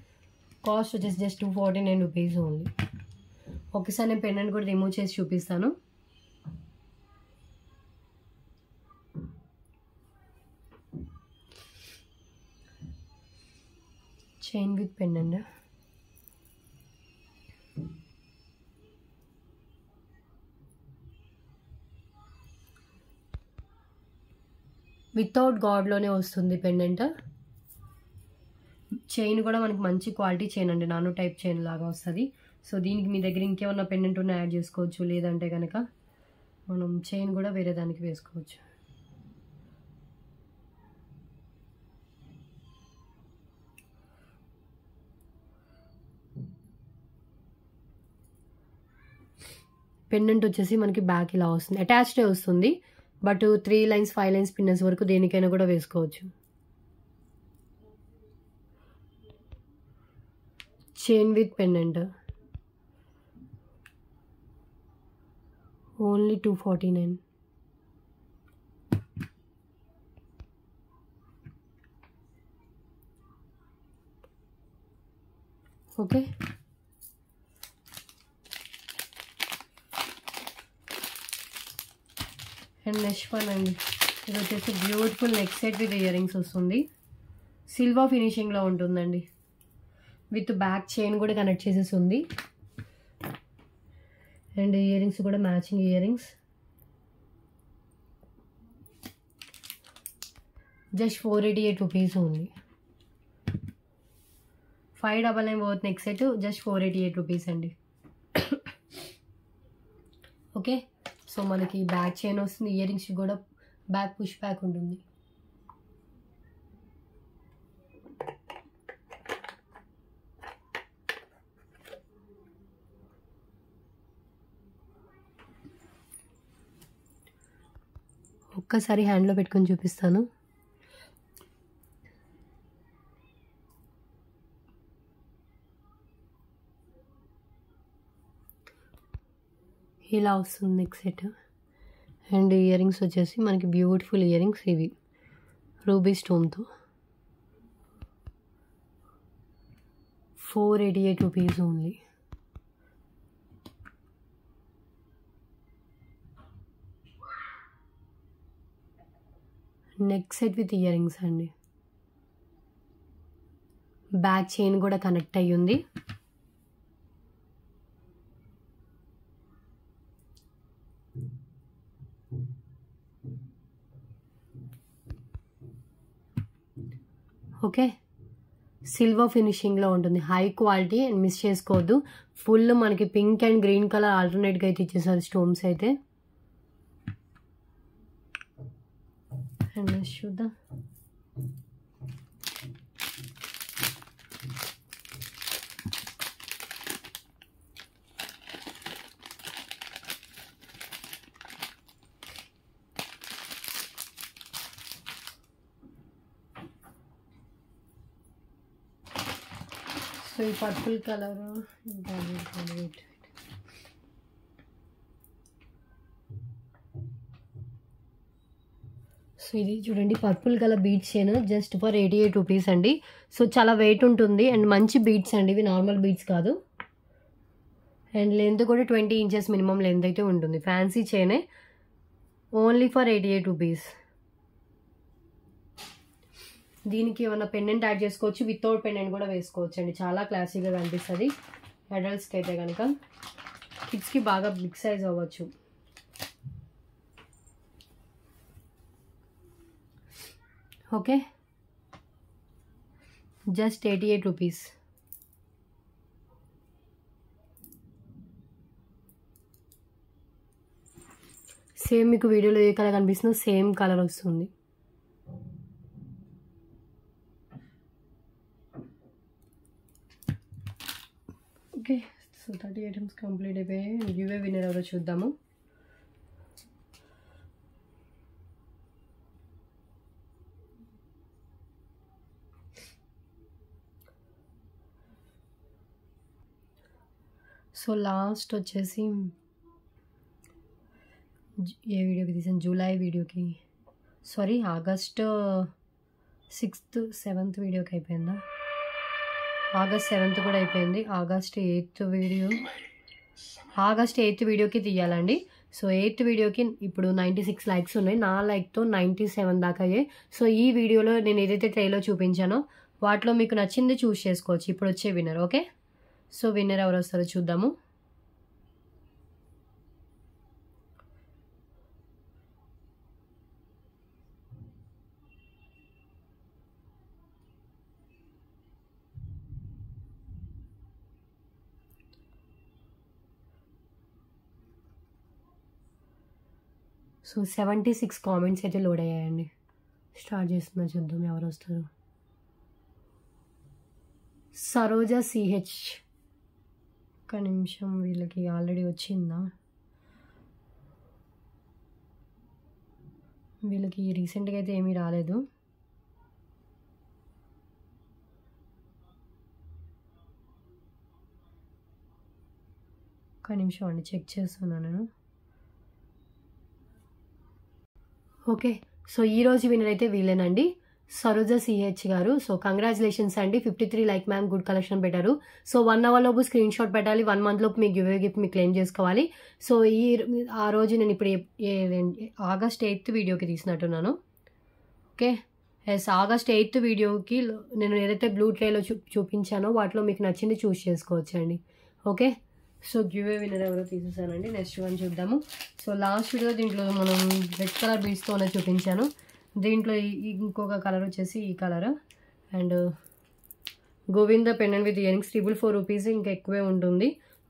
కాస్ట్ వచ్చేసి జస్ట్ 249 రూపీస్ ఓన్లీ. ఒకసారి నేను పెండెంట్ కూడా రిమూవ్ చేసి చూపిస్తాను. Chain with pendant. వితౌట్ గాడ్లోనే వస్తుంది పెండెంట్. చైన్ కూడా మనకి మంచి క్వాలిటీ చైన్ అండి, నానో టైప్ చైన్ లాగా వస్తుంది. సో దీనికి మీ దగ్గర ఇంకేమన్నా పెండెంట్ ఉన్నా యాడ్ చేసుకోవచ్చు, లేదంటే కనుక మనం చైన్ కూడా వేరే దానికి వేసుకోవచ్చు. పెండెంట్ వచ్చేసి మనకి బ్యాక్ ఇలా వస్తుంది, అటాచ్డే వస్తుంది. బట్ 3 లైన్స్ 5 లైన్స్ పిన్నెస్ వరకు దేనికైనా కూడా వేసుకోవచ్చు. Chain with pendant only 249. Okay, and next one అండి. ఇది వచ్చేసి beautiful neck set with ear rings వస్తుంది. సిల్వర్ ఫినిషింగ్లో ఉంటుందండి. విత్ బ్యాక్ చైన్ కూడా కనెక్ట్ చేసేసి ఉంది. అండ్ ఇయర్ రింగ్స్ కూడా matching ear rings. Just 488 rupees ఉంది. 599 worth neck set just 488 rupees అండి. ఓకే, సో మనకి బ్యాక్ చైన్ వస్తుంది, ఇయర్ రింగ్స్ కూడా బ్యాక్ పుష్ బ్యాక్ ఉంటుంది. ఒక్కసారి హ్యాండ్లో పెట్టుకొని చూపిస్తాను. ఇలా వస్తుంది neck set. And earrings వచ్చేసి మనకి బ్యూటిఫుల్ ఇయర్ రింగ్స్, ఇవి రూబీ స్టోన్తో 488 rupees only. Neck set with earrings అండి. బ్యాక్ చైన్ కూడా కనెక్ట్ అయ్యి ఉంది. ఓకే, సిల్వర్ ఫినిషింగ్లో ఉంటుంది, హై క్వాలిటీ అండ్ మిస్ చేసుకోవద్దు. ఫుల్ మనకి పింక్ అండ్ గ్రీన్ కలర్ ఆల్టర్నేట్గా అయితే ఇచ్చేసారు స్టోన్స్ అయితే. అండ్ చూద్దాం. సో ఈ పర్పుల్ కలర్ సో ఇది చూడండి, purple colour beads chain just for 88 rupees అండి. సో చాలా వెయిట్ ఉంటుంది అండ్ మంచి బీడ్స్ అండి, ఇవి నార్మల్ బీడ్స్ కాదు. అండ్ లెంత్ కూడా 20 ఇంచెస్ మినిమం లెంత్ అయితే ఉంటుంది. ఫ్యాన్సీ చైనే. Only for 88 rupees. దీనికి ఏమైనా పెండెంట్ యాడ్ చేసుకోవచ్చు, వితౌట్ పెండెంట్ కూడా వేసుకోవచ్చు అండి. చాలా క్లాసీగా కనిపిస్తుంది. అడల్ట్స్కి అయితే కనుక, కిడ్స్కి బాగా బిగ్ సైజ్ అవ్వచ్చు. Okay, just 88 rupees. సేమ్ మీకు వీడియోలో ఏ కలర్ కనిపిస్తుందో సేమ్ కలర్ వస్తుంది. ఓకే, సో 30 ఐటమ్స్ కంప్లీట్ అయిపోయాయి. గివ్ అవే విన్నర్ ఎవరో చూద్దాము. సో లాస్ట్ వచ్చేసి ఏ వీడియోకి తీసాను, జూలై వీడియోకి, సారీ ఆగస్ట్ 6th 7th వీడియోకి అయిపోయిందా, ఆగస్ట్ 7th కూడా అయిపోయింది. ఆగస్ట్ 8th వీడియోకి తీయాలండి. సో 8th వీడియోకి ఇప్పుడు 96 లైక్స్ ఉన్నాయి. నా లైక్తో 97 దాకా అయ్యాయి. సో ఈ వీడియోలో నేను ఏదైతే ట్రైలో చూపించానో వాటిలో మీకు నచ్చింది చూస్ చేసుకోవచ్చు. ఇప్పుడు వచ్చే విన్నర్. ఓకే, సో విన్నర్ ఎవరు వస్తారో చూద్దాము. సో 76 కామెంట్స్ అయితే లోడ్ అయ్యాయండి. స్టార్ట్ చేస్తున్నా, చూద్దాం ఎవరు వస్తారు. సరోజ సిహెచ్, ఒక్క నిమిషం, వీళ్ళకి ఆల్రెడీ వచ్చిందా, వీళ్ళకి రీసెంట్గా అయితే ఏమీ రాలేదు. ఒక్క నిమిషం అండి, చెక్ చేస్తున్నాను నేను. ఓకే, సో ఈరోజు విన్నర్ అయితే వీళ్ళేనండి, సరోజ సిహెచ్ గారు. సో కంగ్రాచులేషన్స్ అండి, 53 లైక్ మ్యామ్, గుడ్ కలెక్షన్ పెట్టారు. సో 1 hour లోపు స్క్రీన్ షాట్ పెట్టాలి, 1 month లోపు మీకు గివ్ అవే గిఫ్ట్ మీకు క్లెయిమ్ చేసుకోవాలి. సో ఆ రోజు నేను ఇప్పుడు ఆగస్ట్ 8th వీడియోకి తీసినట్టున్నాను. ఓకే, ఎస్, ఆగస్ట్ 8th వీడియోకి నేను ఏదైతే బ్లూ ట్రేలో చూపించానో వాటిలో మీకు నచ్చింది చూస్ చేసుకోవచ్చు అండి. Okay, so give away winner ఎవరో తీసేసానండి. నెక్స్ట్ వన్ చూద్దాము. సో లాస్ట్ వీడియో దీంట్లో మనం రెడ్ కలర్ బీడ్స్తోనే చూపించాను. దీంట్లో ఇంకొక కలర్ వచ్చేసి ఈ colour, and Govinda pendant with earrings 444 rupees, ఇంకా ఎక్కువే ఉంటుంది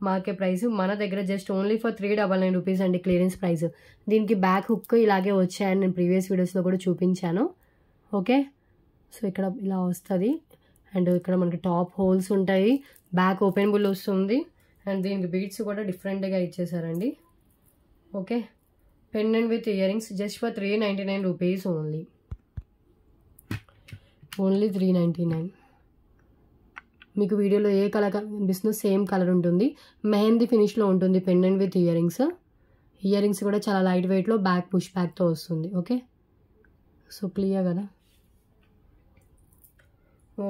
మార్కెట్ ప్రైస్. మన దగ్గర జస్ట్ ఓన్లీ ఫర్ 399 రూపీస్ అండి క్లియరెన్స్ ప్రైస్. దీనికి బ్యాక్ హుక్ ఇలాగే వచ్చాయని నేను ప్రీవియస్ వీడియోస్లో కూడా చూపించాను. ఓకే, సో ఇక్కడ ఇలా వస్తుంది, అండ్ ఇక్కడ మనకి టాప్ హోల్స్ ఉంటాయి, బ్యాక్ ఓపెనబుల్ వస్తుంది, అండ్ దీనికి బీడ్స్ కూడా డిఫరెంట్గా ఇచ్చేసారండి. Okay, pendant with earrings just for 399 rupees only 399. మీకు వీడియోలో ఏ కలర్ కనిపిస్తుందో సేమ్ కలర్ ఉంటుంది, మెహందీ ఫినిష్లో ఉంటుంది. పెండెంట్ విత్ ఇయరింగ్స్ కూడా చాలా లైట్ వెయిట్లో బ్యాక్ పుష్ బ్యాక్తో వస్తుంది. ఓకే, సో క్లియర్ కదా,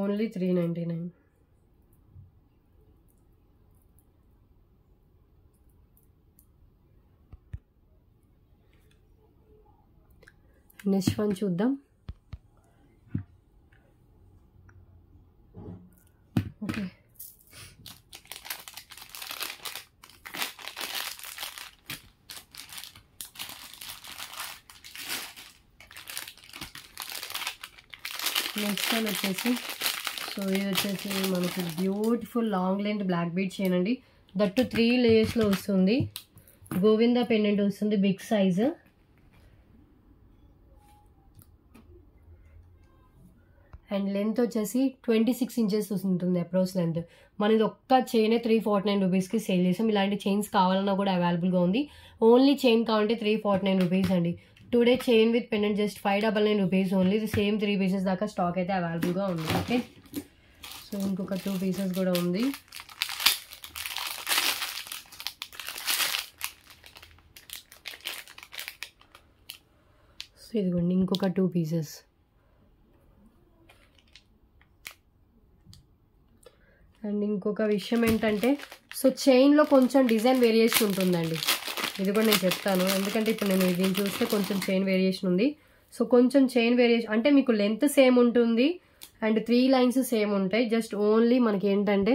ఓన్లీ 399. నెక్స్ట్ వన్ చూద్దాం. ఓకే, నెక్స్ట్ వన్ వచ్చేసి, సో ఇది వచ్చేసి మనకి beautiful long length black bead chain అండి. దట్టు 3 లేయర్స్లో వస్తుంది. గోవింద పెండెంట్ వస్తుంది, బిగ్ సైజ్, అండ్ లెంత్ వచ్చేసి 26 inches ఉంటుంది అప్రోచ్ లెంత్. మనది ఒక్క చైనే 349 రూపీస్కి సేల్ చేసాం. ఇలాంటి చైన్స్ కావాలన్నా కూడా అవైలబుల్గా ఉంది. ఓన్లీ చైన్ కావాలంటే 349 రూపీస్ అండి. Today chain with pendant just 599 rupees only. Same 3 pieces దాకా స్టాక్ అయితే అవైలబుల్గా ఉంది. ఓకే, సో ఇంకొక 2 pieces కూడా ఉంది. సో ఇదిగోండి ఇంకొక 2 pieces. అండ్ ఇంకొక విషయం ఏంటంటే, సో చైన్లో కొంచెం డిజైన్ వేరియేషన్ ఉంటుందండి. ఇది కూడా నేను చెప్తాను, ఎందుకంటే ఇప్పుడు నేను దీన్ని చూస్తే కొంచెం చైన్ వేరియేషన్ ఉంది. సో కొంచెం చైన్ వేరియేషన్ అంటే మీకు లెంత్ సేమ్ ఉంటుంది అండ్ 3 లైన్స్ సేమ్ ఉంటాయి. జస్ట్ ఓన్లీ మనకి ఏంటంటే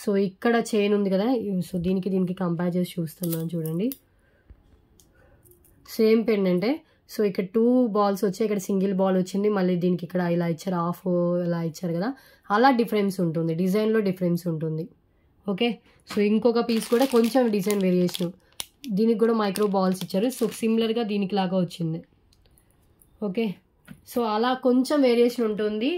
సో ఇక్కడ చైన్ ఉంది కదా, సో దీనికి కంపేర్ చేసి చూస్తున్నాను చూడండి. సేమ్ పెండెంటే. సో ఇక్కడ 2 బాల్స్ వచ్చాయి, ఇక్కడ సింగిల్ బాల్ వచ్చింది, మళ్ళీ దీనికి ఇక్కడ ఇలా ఇచ్చారు, హాఫ్ ఇలా ఇచ్చారు కదా, అలా డిఫరెన్స్ ఉంటుంది, డిజైన్లో డిఫరెన్స్ ఉంటుంది. ఓకే, సో ఇంకొక పీస్ కూడా కొంచెం డిజైన్ వేరియేషన్, దీనికి కూడా మైక్రో బాల్స్ ఇచ్చారు. సో సిమిలర్గా దీనికి లాగా వచ్చింది. ఓకే, సో అలా కొంచెం వేరియేషన్ ఉంటుంది.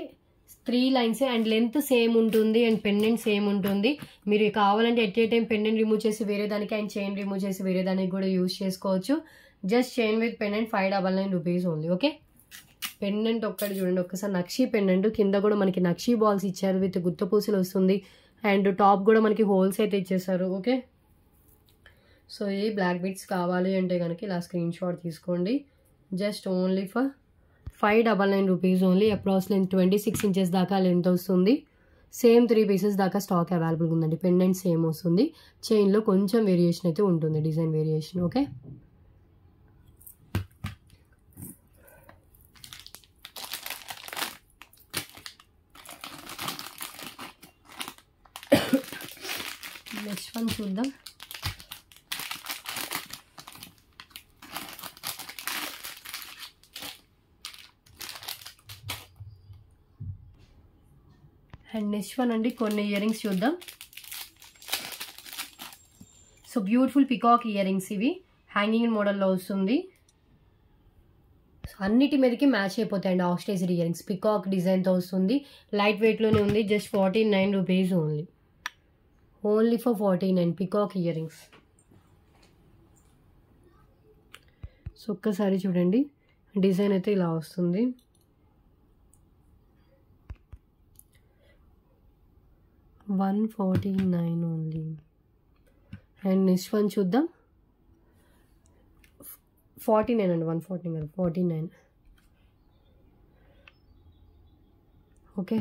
3 లైన్స్ అండ్ లెంత్ సేమ్ ఉంటుంది అండ్ పెండెంట్ సేమ్ ఉంటుంది. మీరు కావాలంటే at a time pendant remove చేసి వేరే దానికి అండ్ చైన్ రిమూవ్ చేసి వేరే దానికి కూడా యూజ్ చేసుకోవచ్చు. Just chain with pendant 599 rupees only. Okay, pendant ఒక్కటి చూడండి ఒక్కసారి, నక్షీ పెండెంట్, కింద కూడా మనకి నక్షీ బాల్స్ ఇచ్చారు విత్ గుత్త పూసలు వస్తుంది అండ్ టాప్ కూడా మనకి హోల్స్ అయితే ఇచ్చేసారు. ఓకే, సో ఈ బ్లాక్ బీడ్స్ కావాలి అంటే కనుక ఇలా స్క్రీన్ షాట్ తీసుకోండి. Just only for 599 rupees only. Approx length 26 inches దాకా లెంత్ వస్తుంది. సేమ్ 3 పీసెస్ దాకా స్టాక్ అవైలబుల్గా ఉందండి. పెండెంట్ సేమ్ వస్తుంది, చైన్లో కొంచెం వేరియేషన్ అయితే ఉంటుంది, design variation. Okay, next one చూద్దాం. అండ్ నెక్స్ట్ వన్ అండి, కొన్ని ఇయర్ రింగ్స్ చూద్దాం. So beautiful peacock ear rings, ఇవి హ్యాంగింగ్ మోడల్లో వస్తుంది. అన్నిటి మీదకి మ్యాచ్ అయిపోతాయండి. ఆస్ట్రేజ్ ఇయర్ రింగ్స్ పికాక్ డిజైన్తో వస్తుంది, లైట్ వెయిట్లోనే ఉంది. Just 49 rupees only, only for 49 peacock ear rings. So ఒక్కసారి చూడండి, డిజైన్ అయితే ఇలా వస్తుంది. $149 ఓన్లీ. అండ్ నెక్స్ట్ వన్ చూద్దాం. 49 అండి, 149 కాదు 49. ఓకే,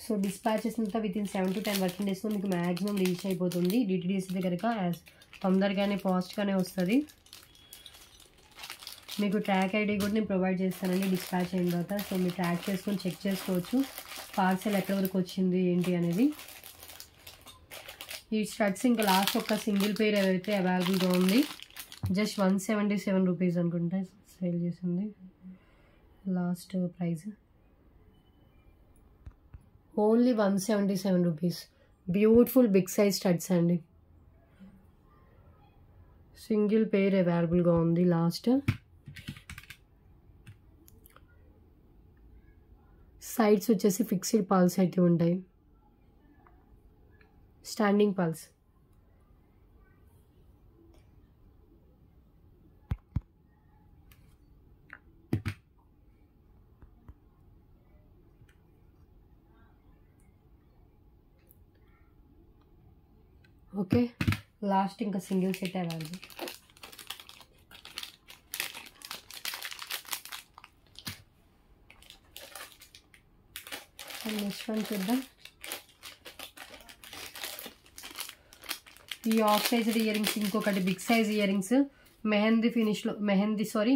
సో డిస్పాచెస్ అంతా విత్ ఇన్ 7 to 10 వర్కింగ్ డేస్లో మీకు మ్యాక్సిమం రీచ్ అయిపోతుంది. డిటిడిఎస్ కనుక తొందరగానే ఫాస్ట్గానే వస్తుంది. మీకు ట్రాక్ ఐడి కూడా నేను ప్రొవైడ్ చేస్తానండి డిస్పాచ్ అయిన తర్వాత. సో మీరు ట్రాక్ చేసుకొని చెక్ చేసుకోవచ్చు పార్సెల్ ఎక్కడి వరకు వచ్చింది ఏంటి అనేది. ఈ స్టడ్స్ ఇంకా లాస్ట్ ఒక సింగిల్ పేర్ ఏదైతే అవైలబుల్గా ఉంది. జస్ట్ 177 రూపీస్ అనుకుంటా సేల్ చేసింది last price. Only 177 rupees. Beautiful big size studs అండి, సింగిల్ పేర్ అవైలబుల్గా ఉంది. లాస్ట్ సైడ్స్ వచ్చేసి ఫిక్స్డ్ పల్స్ అయితే ఉంటాయి, స్టాండింగ్ పల్స్. ఓకే, లాస్ట్ ఇంకా single set available. Next one చూద్దాం. ఈ ఆఫ్ సైజ్ ఇయర్ రింగ్స్, ఇంకొకటి big size earrings mehndi ఫినిష్లో,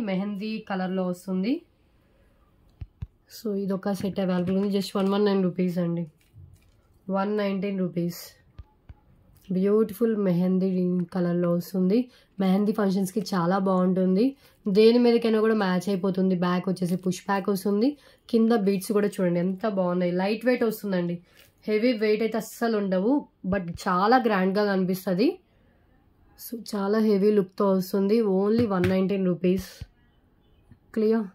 మెహందీ కలర్లో వస్తుంది. సో ఇదొక సెట్ అవైలబుల్ ఉంది. జస్ట్ 119 రూపీస్ అండి, 119 రూపీస్. బ్యూటిఫుల్ మెహందీ కలర్లో వస్తుంది. మెహందీ ఫంక్షన్స్కి చాలా బాగుంటుంది, దేని మీదకైనా కూడా మ్యాచ్ అయిపోతుంది. బ్యాక్ వచ్చేసి పుష్ బ్యాక్ వస్తుంది, కింద బీట్స్ కూడా చూడండి ఎంత బాగున్నాయి. లైట్ వెయిట్ వస్తుందండి, హెవీ వెయిట్ అయితే అస్సలు ఉండవు, బట్ చాలా గ్రాండ్గా కనిపిస్తుంది. సో చాలా హెవీ లుక్తో వస్తుంది. Only 119 rupees. క్లియర్.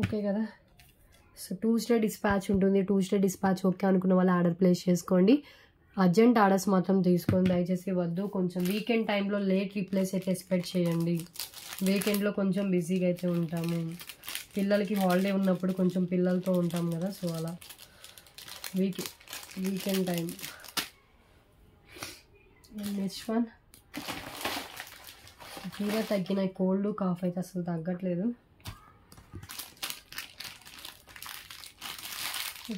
ఓకే కదా. సో Tuesday డిస్పాచ్ ఉంటుంది. Tuesday డిస్పాచ్ ఓకే అనుకున్న వాళ్ళు ఆర్డర్ ప్లేస్ చేసుకోండి. అర్జెంట్ ఆర్డర్స్ మాత్రం తీసుకొని దయచేసి వద్దు. కొంచెం వీకెండ్ టైంలో లేట్ రీప్లేస్ అయితే ఎక్స్పెక్ట్ చేయండి. వీకెండ్లో కొంచెం బిజీగా అయితే ఉంటాము, పిల్లలకి హాలిడే ఉన్నప్పుడు కొంచెం పిల్లలతో ఉంటాం కదా. సో అలా వీకెండ్ టైం. నెక్స్ట్ వన్, తీరా తగ్గిన కోల్డ్ కాఫ్ అయితే అసలు తగ్గట్లేదు.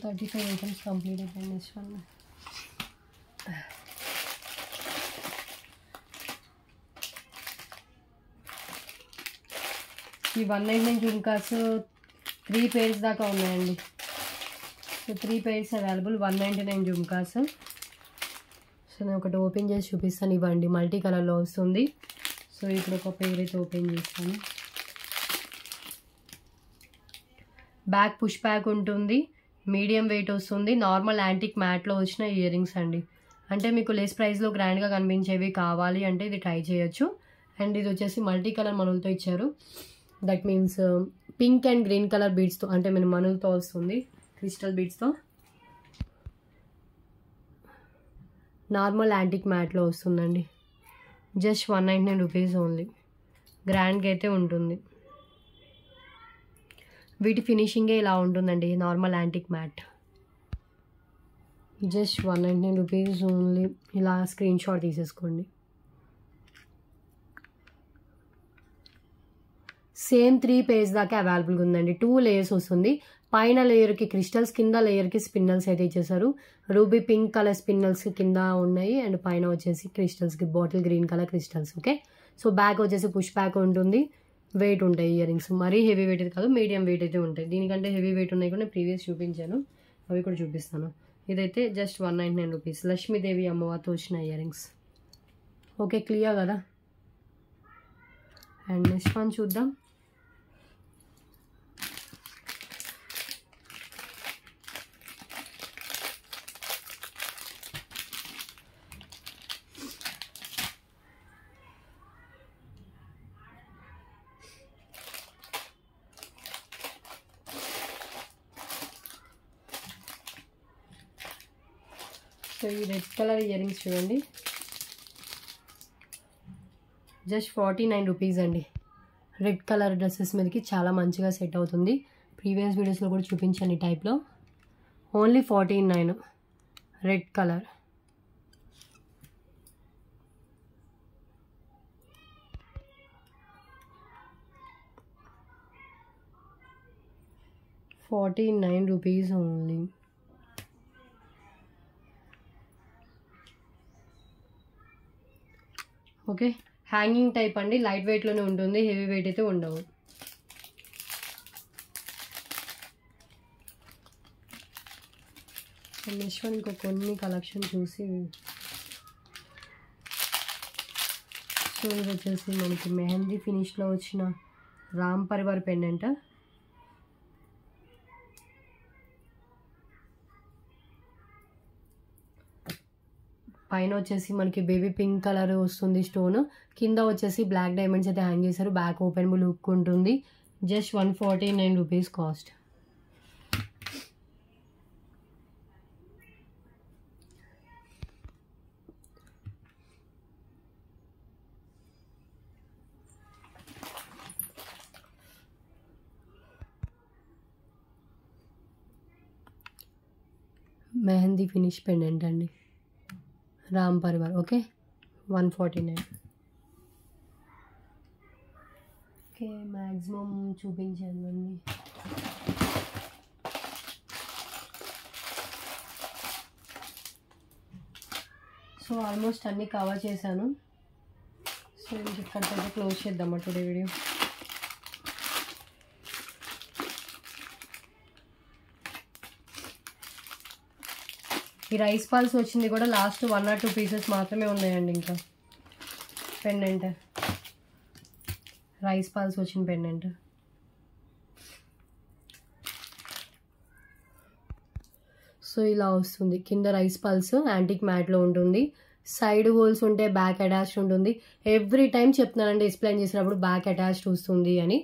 35 ఐటమ్స్ కంప్లీట్ అయిపోయింది. నెక్స్ట్ వన్ ఈ 199 జుమ్కాస్ 3 pairs దాకా ఉన్నాయండి. So 3 pairs available, 199 jhumkas. So నేను ఒకటి ఓపెన్ చేసి చూపిస్తాను. ఇవ్వండి, మల్టీ కలర్లో వస్తుంది. సో ఇప్పుడు ఒక పేర్ అయితే ఓపెన్ చేస్తాను. బ్యాక్ పుష్ బ్యాక్ ఉంటుంది, మీడియం వెయిట్ వస్తుంది. నార్మల్ యాంటిక్ మ్యాట్లో వచ్చిన ఇయర్ రింగ్స్ అండి. అంటే మీకు లెస్ ప్రైస్లో గ్రాండ్గా కనిపించేవి కావాలి అంటే ఇది ట్రై చేయొచ్చు. అండ్ ఇది వచ్చేసి మల్టీ కలర్ మనులతో ఇచ్చారు. That means pink and green colour బీడ్స్తో, అంటే మన మనులతో వస్తుంది, క్రిస్టల్ బీడ్స్తో. నార్మల్ యాంటిక్ మ్యాట్లో వస్తుందండి. Just 199 rupees only. గ్రాండ్గా అయితే ఉంటుంది. వీటి ఫినిషింగే ఇలా ఉంటుందండి, normal antique matte. Just 199 rupees only. ఇలా స్క్రీన్ షాట్ తీసేసుకోండి. సేమ్ 3 pairs దాకా అవైలబుల్గా ఉందండి. 2 layers వస్తుంది. పైన లేయర్కి క్రిస్టల్స్, కింద లేయర్కి స్పిన్నల్స్ అయితే ఇచ్చేసారు. రూబీ పింక్ కలర్ స్పిన్నల్స్ కింద ఉన్నాయి అండ్ పైన వచ్చేసి క్రిస్టల్స్కి బాటిల్ గ్రీన్ కలర్ క్రిస్టల్స్. ఓకే, సో బ్యాక్ వచ్చేసి పుష్ బ్యాక్ ఉంటుంది. వెయిట్ ఉంటాయి ఇయర్ రింగ్స్, మరీ హెవీ వెయిట్ అయితే కాదు, మీడియం వెయిట్ అయితే ఉంటాయి. దీనికంటే హెవీ వెయిట్ ఉన్నాయి కూడా ప్రీవియస్ చూపించాను, అవి కూడా చూపిస్తాను. ఇదైతే జస్ట్ 199 రూపీస్. లక్ష్మీదేవి అమ్మవారితో వచ్చిన ఇయర్ రింగ్స్. ఓకే, క్లియర్ కదా. అండ్ నెక్స్ట్ వన్ చూద్దాం. సో ఈ రెడ్ కలర్ ఇయర్ రింగ్స్ చూడండి, జస్ట్ 49 రూపీస్ అండి. రెడ్ కలర్ డ్రెస్సెస్ మీదకి చాలా మంచిగా సెట్ అవుతుంది. ప్రీవియస్ వీడియోస్లో కూడా చూపించాను ఈ టైప్లో. Only 49 red colour. ₹49 only. Okay, hanging type అండి, లైట్ వెయిట్లోనే ఉంటుంది, హెవీ వెయిట్ అయితే ఉండవు. నెక్స్ట్ వన్ ఇంకో కొన్ని కలెక్షన్ చూసి. సో ఇది వచ్చేసి మనకి మెహందీ ఫినిష్లో వచ్చిన రామ్ పరివార్ పెండెంట్. పైన వచ్చేసి మనకి బేబీ పింక్ కలర్ వస్తుంది స్టోన్, కింద వచ్చేసి బ్లాక్ డైమండ్స్ అయితే హ్యాంగ్ చేశారు. బ్యాక్ ఓపెనబుల్ హుక్ ఉంటుంది. Just 149 rupees cost. Mehndi finish pendant అండి, Ram Parivar. Okay, 149. Okay, maximum చూపించాను అండి. సో ఆల్మోస్ట్ అన్నీ కవర్ చేశాను. సో ఇక్కడికైతే క్లోజ్ చేద్దామా టుడే వీడియో. ఈ రైస్ పాల్స్ వచ్చింది కూడా లాస్ట్ 1 or 2 పీసెస్ మాత్రమే ఉన్నాయండి. ఇంకా పెండెంట్, రైస్ పాల్స్ వచ్చిన పెండెంట్. సో ఇలా వస్తుంది. కింద రైస్ పాల్స్ యాంటిక్ మ్యాట్లో ఉంటుంది. సైడ్ హోల్స్ ఉంటే బ్యాక్ అటాచ్డ్ ఉంటుంది. ఎవ్రీ టైం చెప్తున్నానండి ఎక్స్ప్లెయిన్ చేసినప్పుడు బ్యాక్ అటాచ్డ్ వస్తుంది అని.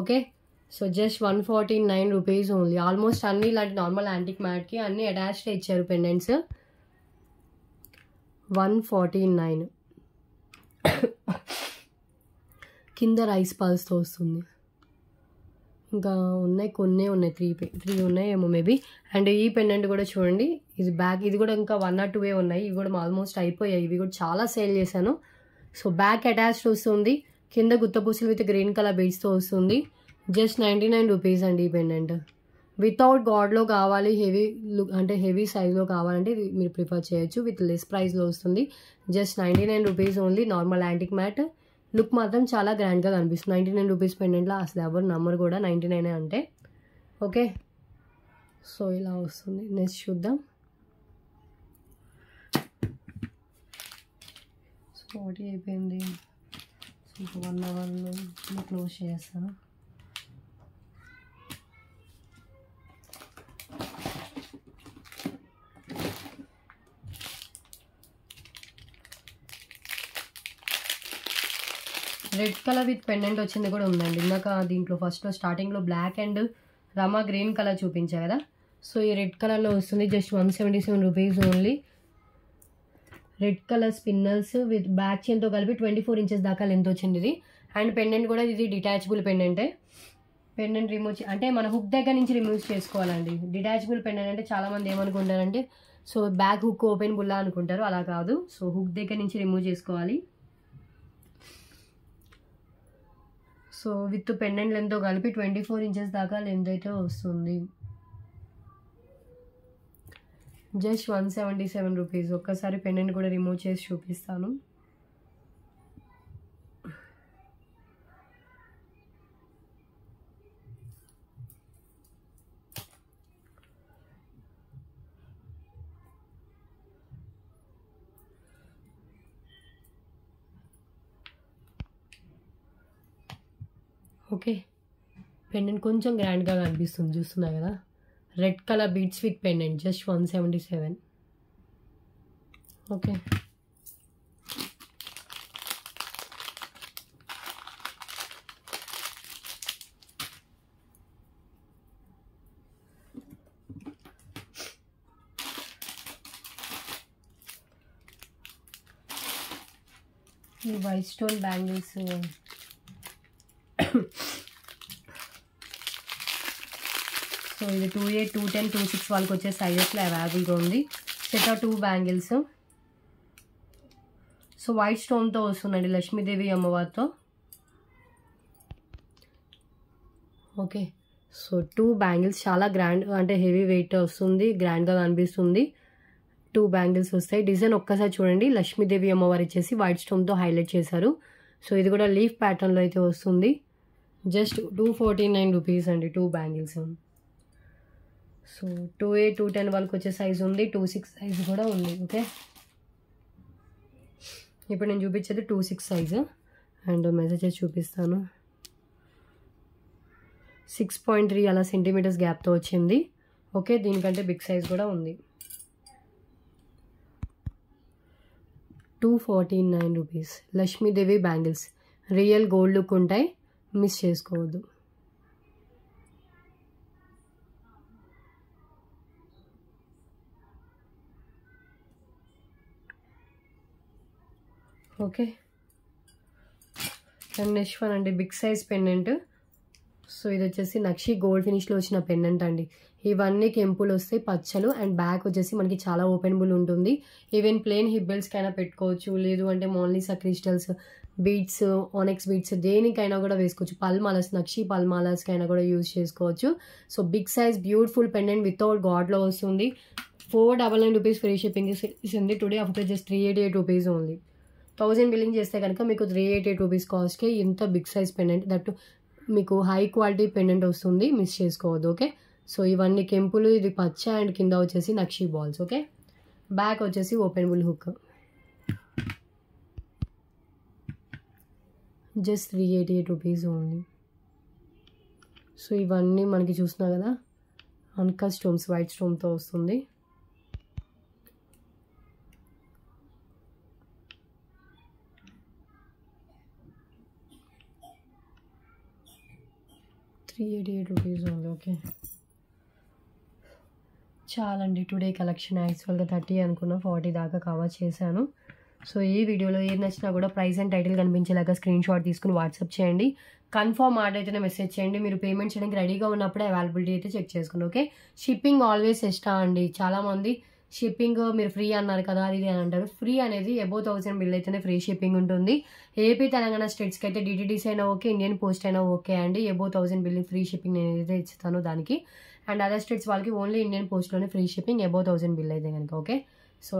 Okay, so just 149 rupees only. Almost అన్ని ఇలాంటి నార్మల్ యాంటిక్ మ్యాట్కి అన్ని అటాచ్డ్ ఇచ్చారు పెండెంట్స్. 149. కింద రైస్ పాల్స్తో వస్తుంది. ఇంకా ఉన్నాయి, కొన్ని ఉన్నాయి, 3 ఉన్నాయేమో మేబీ. అండ్ ఈ పెండెంట్ కూడా చూడండి, ఇది బ్యాక్, ఇది కూడా ఇంకా 1 or 2 ఉన్నాయి. ఇవి కూడా ఆల్మోస్ట్ అయిపోయాయి. ఇవి కూడా చాలా సేల్ చేశాను. సో బ్యాక్ అటాచ్డ్ వస్తుంది. కింద గుత్తపూసలు విత్ గ్రీన్ కలర్ బీడ్స్తో వస్తుంది. జస్ట్ 99 రూపీస్ అండి ఈ పెండెంట్. వితౌట్ గాడ్లో కావాలి, హెవీ లుక్ అంటే హెవీ సైజ్లో కావాలంటే ఇది మీరు ప్రిఫర్ చేయొచ్చు. విత్ లెస్ ప్రైస్లో వస్తుంది. Just 99 rupees only. Normal antique mat. Look మాత్రం చాలా గ్రాండ్గా కనిపిస్తుంది. 99 రూపీస్ పెండెంట్లో అసలు ఎవరు నమ్మరు కూడా 99 అంటే. ఓకే, సో ఇలా వస్తుంది. నెక్స్ట్ చూద్దాం. సో 40 అయిపోయింది. సో 1 అవర్లో క్లోజ్ చేస్తాను. రెడ్ కలర్ విత్ పెండెంట్ వచ్చింది కూడా ఉందండి. ఇందాక దీంట్లో ఫస్ట్లో స్టార్టింగ్లో black and Rama green colour చూపించా కదా. సో ఈ రెడ్ కలర్లో వస్తుంది. Just 177 rupees only. Red colour spinners with back చైన్తో కలిపి 24 ఇంచెస్ దాకా లెంత్ వచ్చింది ఇది. అండ్ పెండెంట్ కూడా ఇది డిటాచబుల్ పెండెంటే. పెండెంట్ రిమూవ్ అంటే మన హుక్ దగ్గర నుంచి రిమూవ్ చేసుకోవాలండి. డిటాచబుల్ పెండెంట్ అంటే చాలామంది ఏమనుకుంటారంటే so back hook open Bulla అనుకుంటారు. అలా కాదు. సో హుక్ దగ్గర నుంచి రిమూవ్ చేసుకోవాలి. సో విత్ పెండెంట్ లెంత్తో కలిపి 24 ఇంచెస్ దాకా లెంత్ అయితే వస్తుంది. Just 177 rupees. ఒక్కసారి పెండెంట్ కూడా రిమూవ్ చేసి చూపిస్తాను. ఓకే, పెండెంట్ కొంచెం గ్రాండ్గా కనిపిస్తుంది, చూస్తున్నారు కదా. Red colour beads with pendant. Just 177. Okay, ఈ వైట్ స్టోన్ బ్యాంగిల్స్ సో ఇది 28, 210, 26 వాళ్ళకి వచ్చే సైజెస్లో అవైలబుల్గా ఉంది. Set of 2 bangles. So white స్టోన్తో వస్తుందండి, లక్ష్మీదేవి అమ్మవారితో. ఓకే, సో 2 బ్యాంగిల్స్ చాలా గ్రాండ్ అంటే హెవీ వెయిట్ వస్తుంది, గ్రాండ్గా కనిపిస్తుంది. 2 బ్యాంగిల్స్ వస్తాయి. డిజైన్ ఒక్కసారి చూడండి. లక్ష్మీదేవి అమ్మవారు ఇచ్చేసి వైట్ స్టోన్తో హైలైట్ చేశారు. సో ఇది కూడా లీఫ్ ప్యాటర్న్లో అయితే వస్తుంది. జస్ట్ 249 రూపీస్ అండి 2 బ్యాంగిల్స్. సో 28, 210 వాళ్ళకి వచ్చే సైజ్ ఉంది. 26 సైజ్ కూడా ఉంది. ఓకే, ఇప్పుడు నేను చూపించేది 26 సైజు అండ్ మెసేజెస్ చూపిస్తాను. 6.3 అలా సెంటీమీటర్స్ గ్యాప్తో వచ్చింది. ఓకే, దీనికంటే బిగ్ సైజ్ కూడా ఉంది. 249 rupees. Lakshmidevi bangles real gold look ఉంటాయి, మిస్ చేసుకోవద్దు. ఓకే, అండ్ నెక్స్ట్ వన్ అండి బిగ్ సైజ్ పెండెంట్. సో ఇది వచ్చేసి నక్షి గోల్డ్ ఫినిష్లో వచ్చిన పెండెంట్ అండి. ఇవన్నీ కెంపులు వస్తాయి, పచ్చలు. అండ్ బ్యాక్ వచ్చేసి మనకి చాలా ఓపెనబుల్ ఉంటుంది. ఈవెన్ ప్లెయిన్ హిప్ బెల్ట్స్కైనా పెట్టుకోవచ్చు, లేదు అంటే Mona Lisa crystals, beads, onyx beads దేనికైనా కూడా వేసుకోవచ్చు. పల్మాలస్, నక్షి పల్మాలస్కైనా కూడా యూజ్ చేసుకోవచ్చు. So big size beautiful pendant without గాడ్లో వస్తుంది. 499 రూపీస్ ఫ్రీ షిప్పింగ్ ఇస్తుంది. Today after just 388 rupees only. 1000 billing చేస్తే కనుక మీకు 388 రూపీస్ కాస్ట్కి ఇంత బిగ్ సైజ్ పెండెంట్, దట్ మీకు హై క్వాలిటీ పెండెంట్ వస్తుంది, మిస్ చేసుకోవద్దు. ఓకే, సో ఇవన్నీ కెంపులు, ఇది పచ్చ అండ్ కింద వచ్చేసి నక్షి బాల్స్. ఓకే, బ్యాక్ వచ్చేసి openable hook. Just 388 rupees only. So ఇవన్నీ మనకి చూస్తున్నా కదా అన్కట్ స్టోన్స్, వైట్ స్టోన్తో వస్తుంది. ₹388 ఓన్లీ. ఓకే, చాలండి టుడే కలెక్షన్. యాక్చువల్గా 30 అనుకున్నా, 40 దాకా కవర్ చేశాను. సో ఈ వీడియోలో ఏది నచ్చినా కూడా ప్రైస్ అండ్ టైటిల్ కనిపించేలాగా స్క్రీన్ షాట్ తీసుకుని వాట్సాప్ చేయండి. కన్ఫర్మ్ ఆర్డర్ అయితేనే మెసేజ్ చేయండి. మీరు పేమెంట్ చేయడానికి రెడీగా ఉన్నప్పుడే అవైలబిలిటీ అయితే చెక్ చేసుకోండి. ఓకే, షిప్పింగ్ ఆల్వేస్ ఎక్స్ట్రా అండి. చాలామంది షిప్పింగ్ మీరు ఫ్రీ అన్నారు కదా అది అని అంటారు. ఫ్రీ అనేది అబౌవ్ 1000 బిల్ అయితేనే ఫ్రీ షిప్పింగ్ ఉంటుంది. ఏపీ తెలంగాణ స్టేట్స్కి అయితే డిటీడీసీ అయినా ఓకే, ఇండియన్ పోస్ట్ అయినా ఓకే అండి. అబౌవ్ 1000 బిల్ ఫ్రీ షిప్పింగ్ నేను ఏదైతే ఇస్తానో దానికి. అండ్ అదర్ స్టేట్స్ వాళ్ళకి ఓన్లీ ఇండియన్ పోస్ట్లోనే ఫ్రీ షిప్పింగ్ అబౌవ్ 1000 బిల్ అయితే కనుక. ఓకే, సో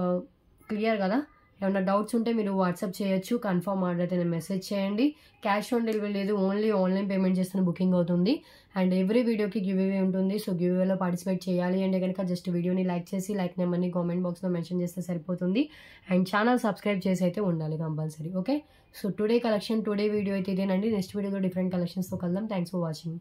క్లియర్ కదా. ఏమైనా డౌట్స్ ఉంటే మీరు వాట్సాప్ చేయొచ్చు. కన్ఫర్మ్ ఆర్డర్ అయితే మెసేజ్ చేయండి. క్యాష్ ఆన్ డెలివరీ లేదు, ఓన్లీ ఆన్లైన్ పేమెంట్ చేస్తున్న బుకింగ్ అవుతుంది. అండ్ ఎవ్రీ వీడియోకి గివ్ అవే ఉంటుంది. సో గివ్ అవేలో పార్టిసిపేట్ చేయాలి అంటే కనుక జస్ట్ వీడియోని లైక్ చేసి లైక్ నెంబర్ని కామెంట్ బాక్స్లో మెన్షన్ చేస్తే సరిపోతుంది. అండ్ ఛానల్ సబ్స్క్రైబ్ చేసి అయితే ఉండాలి compulsory. Okay, so today collection today video అయితే ఇదేనండి. నెక్స్ట్ వీడియోలో డిఫరెంట్ కలెక్షన్స్తో కలుద్దాం. Thanks for watching.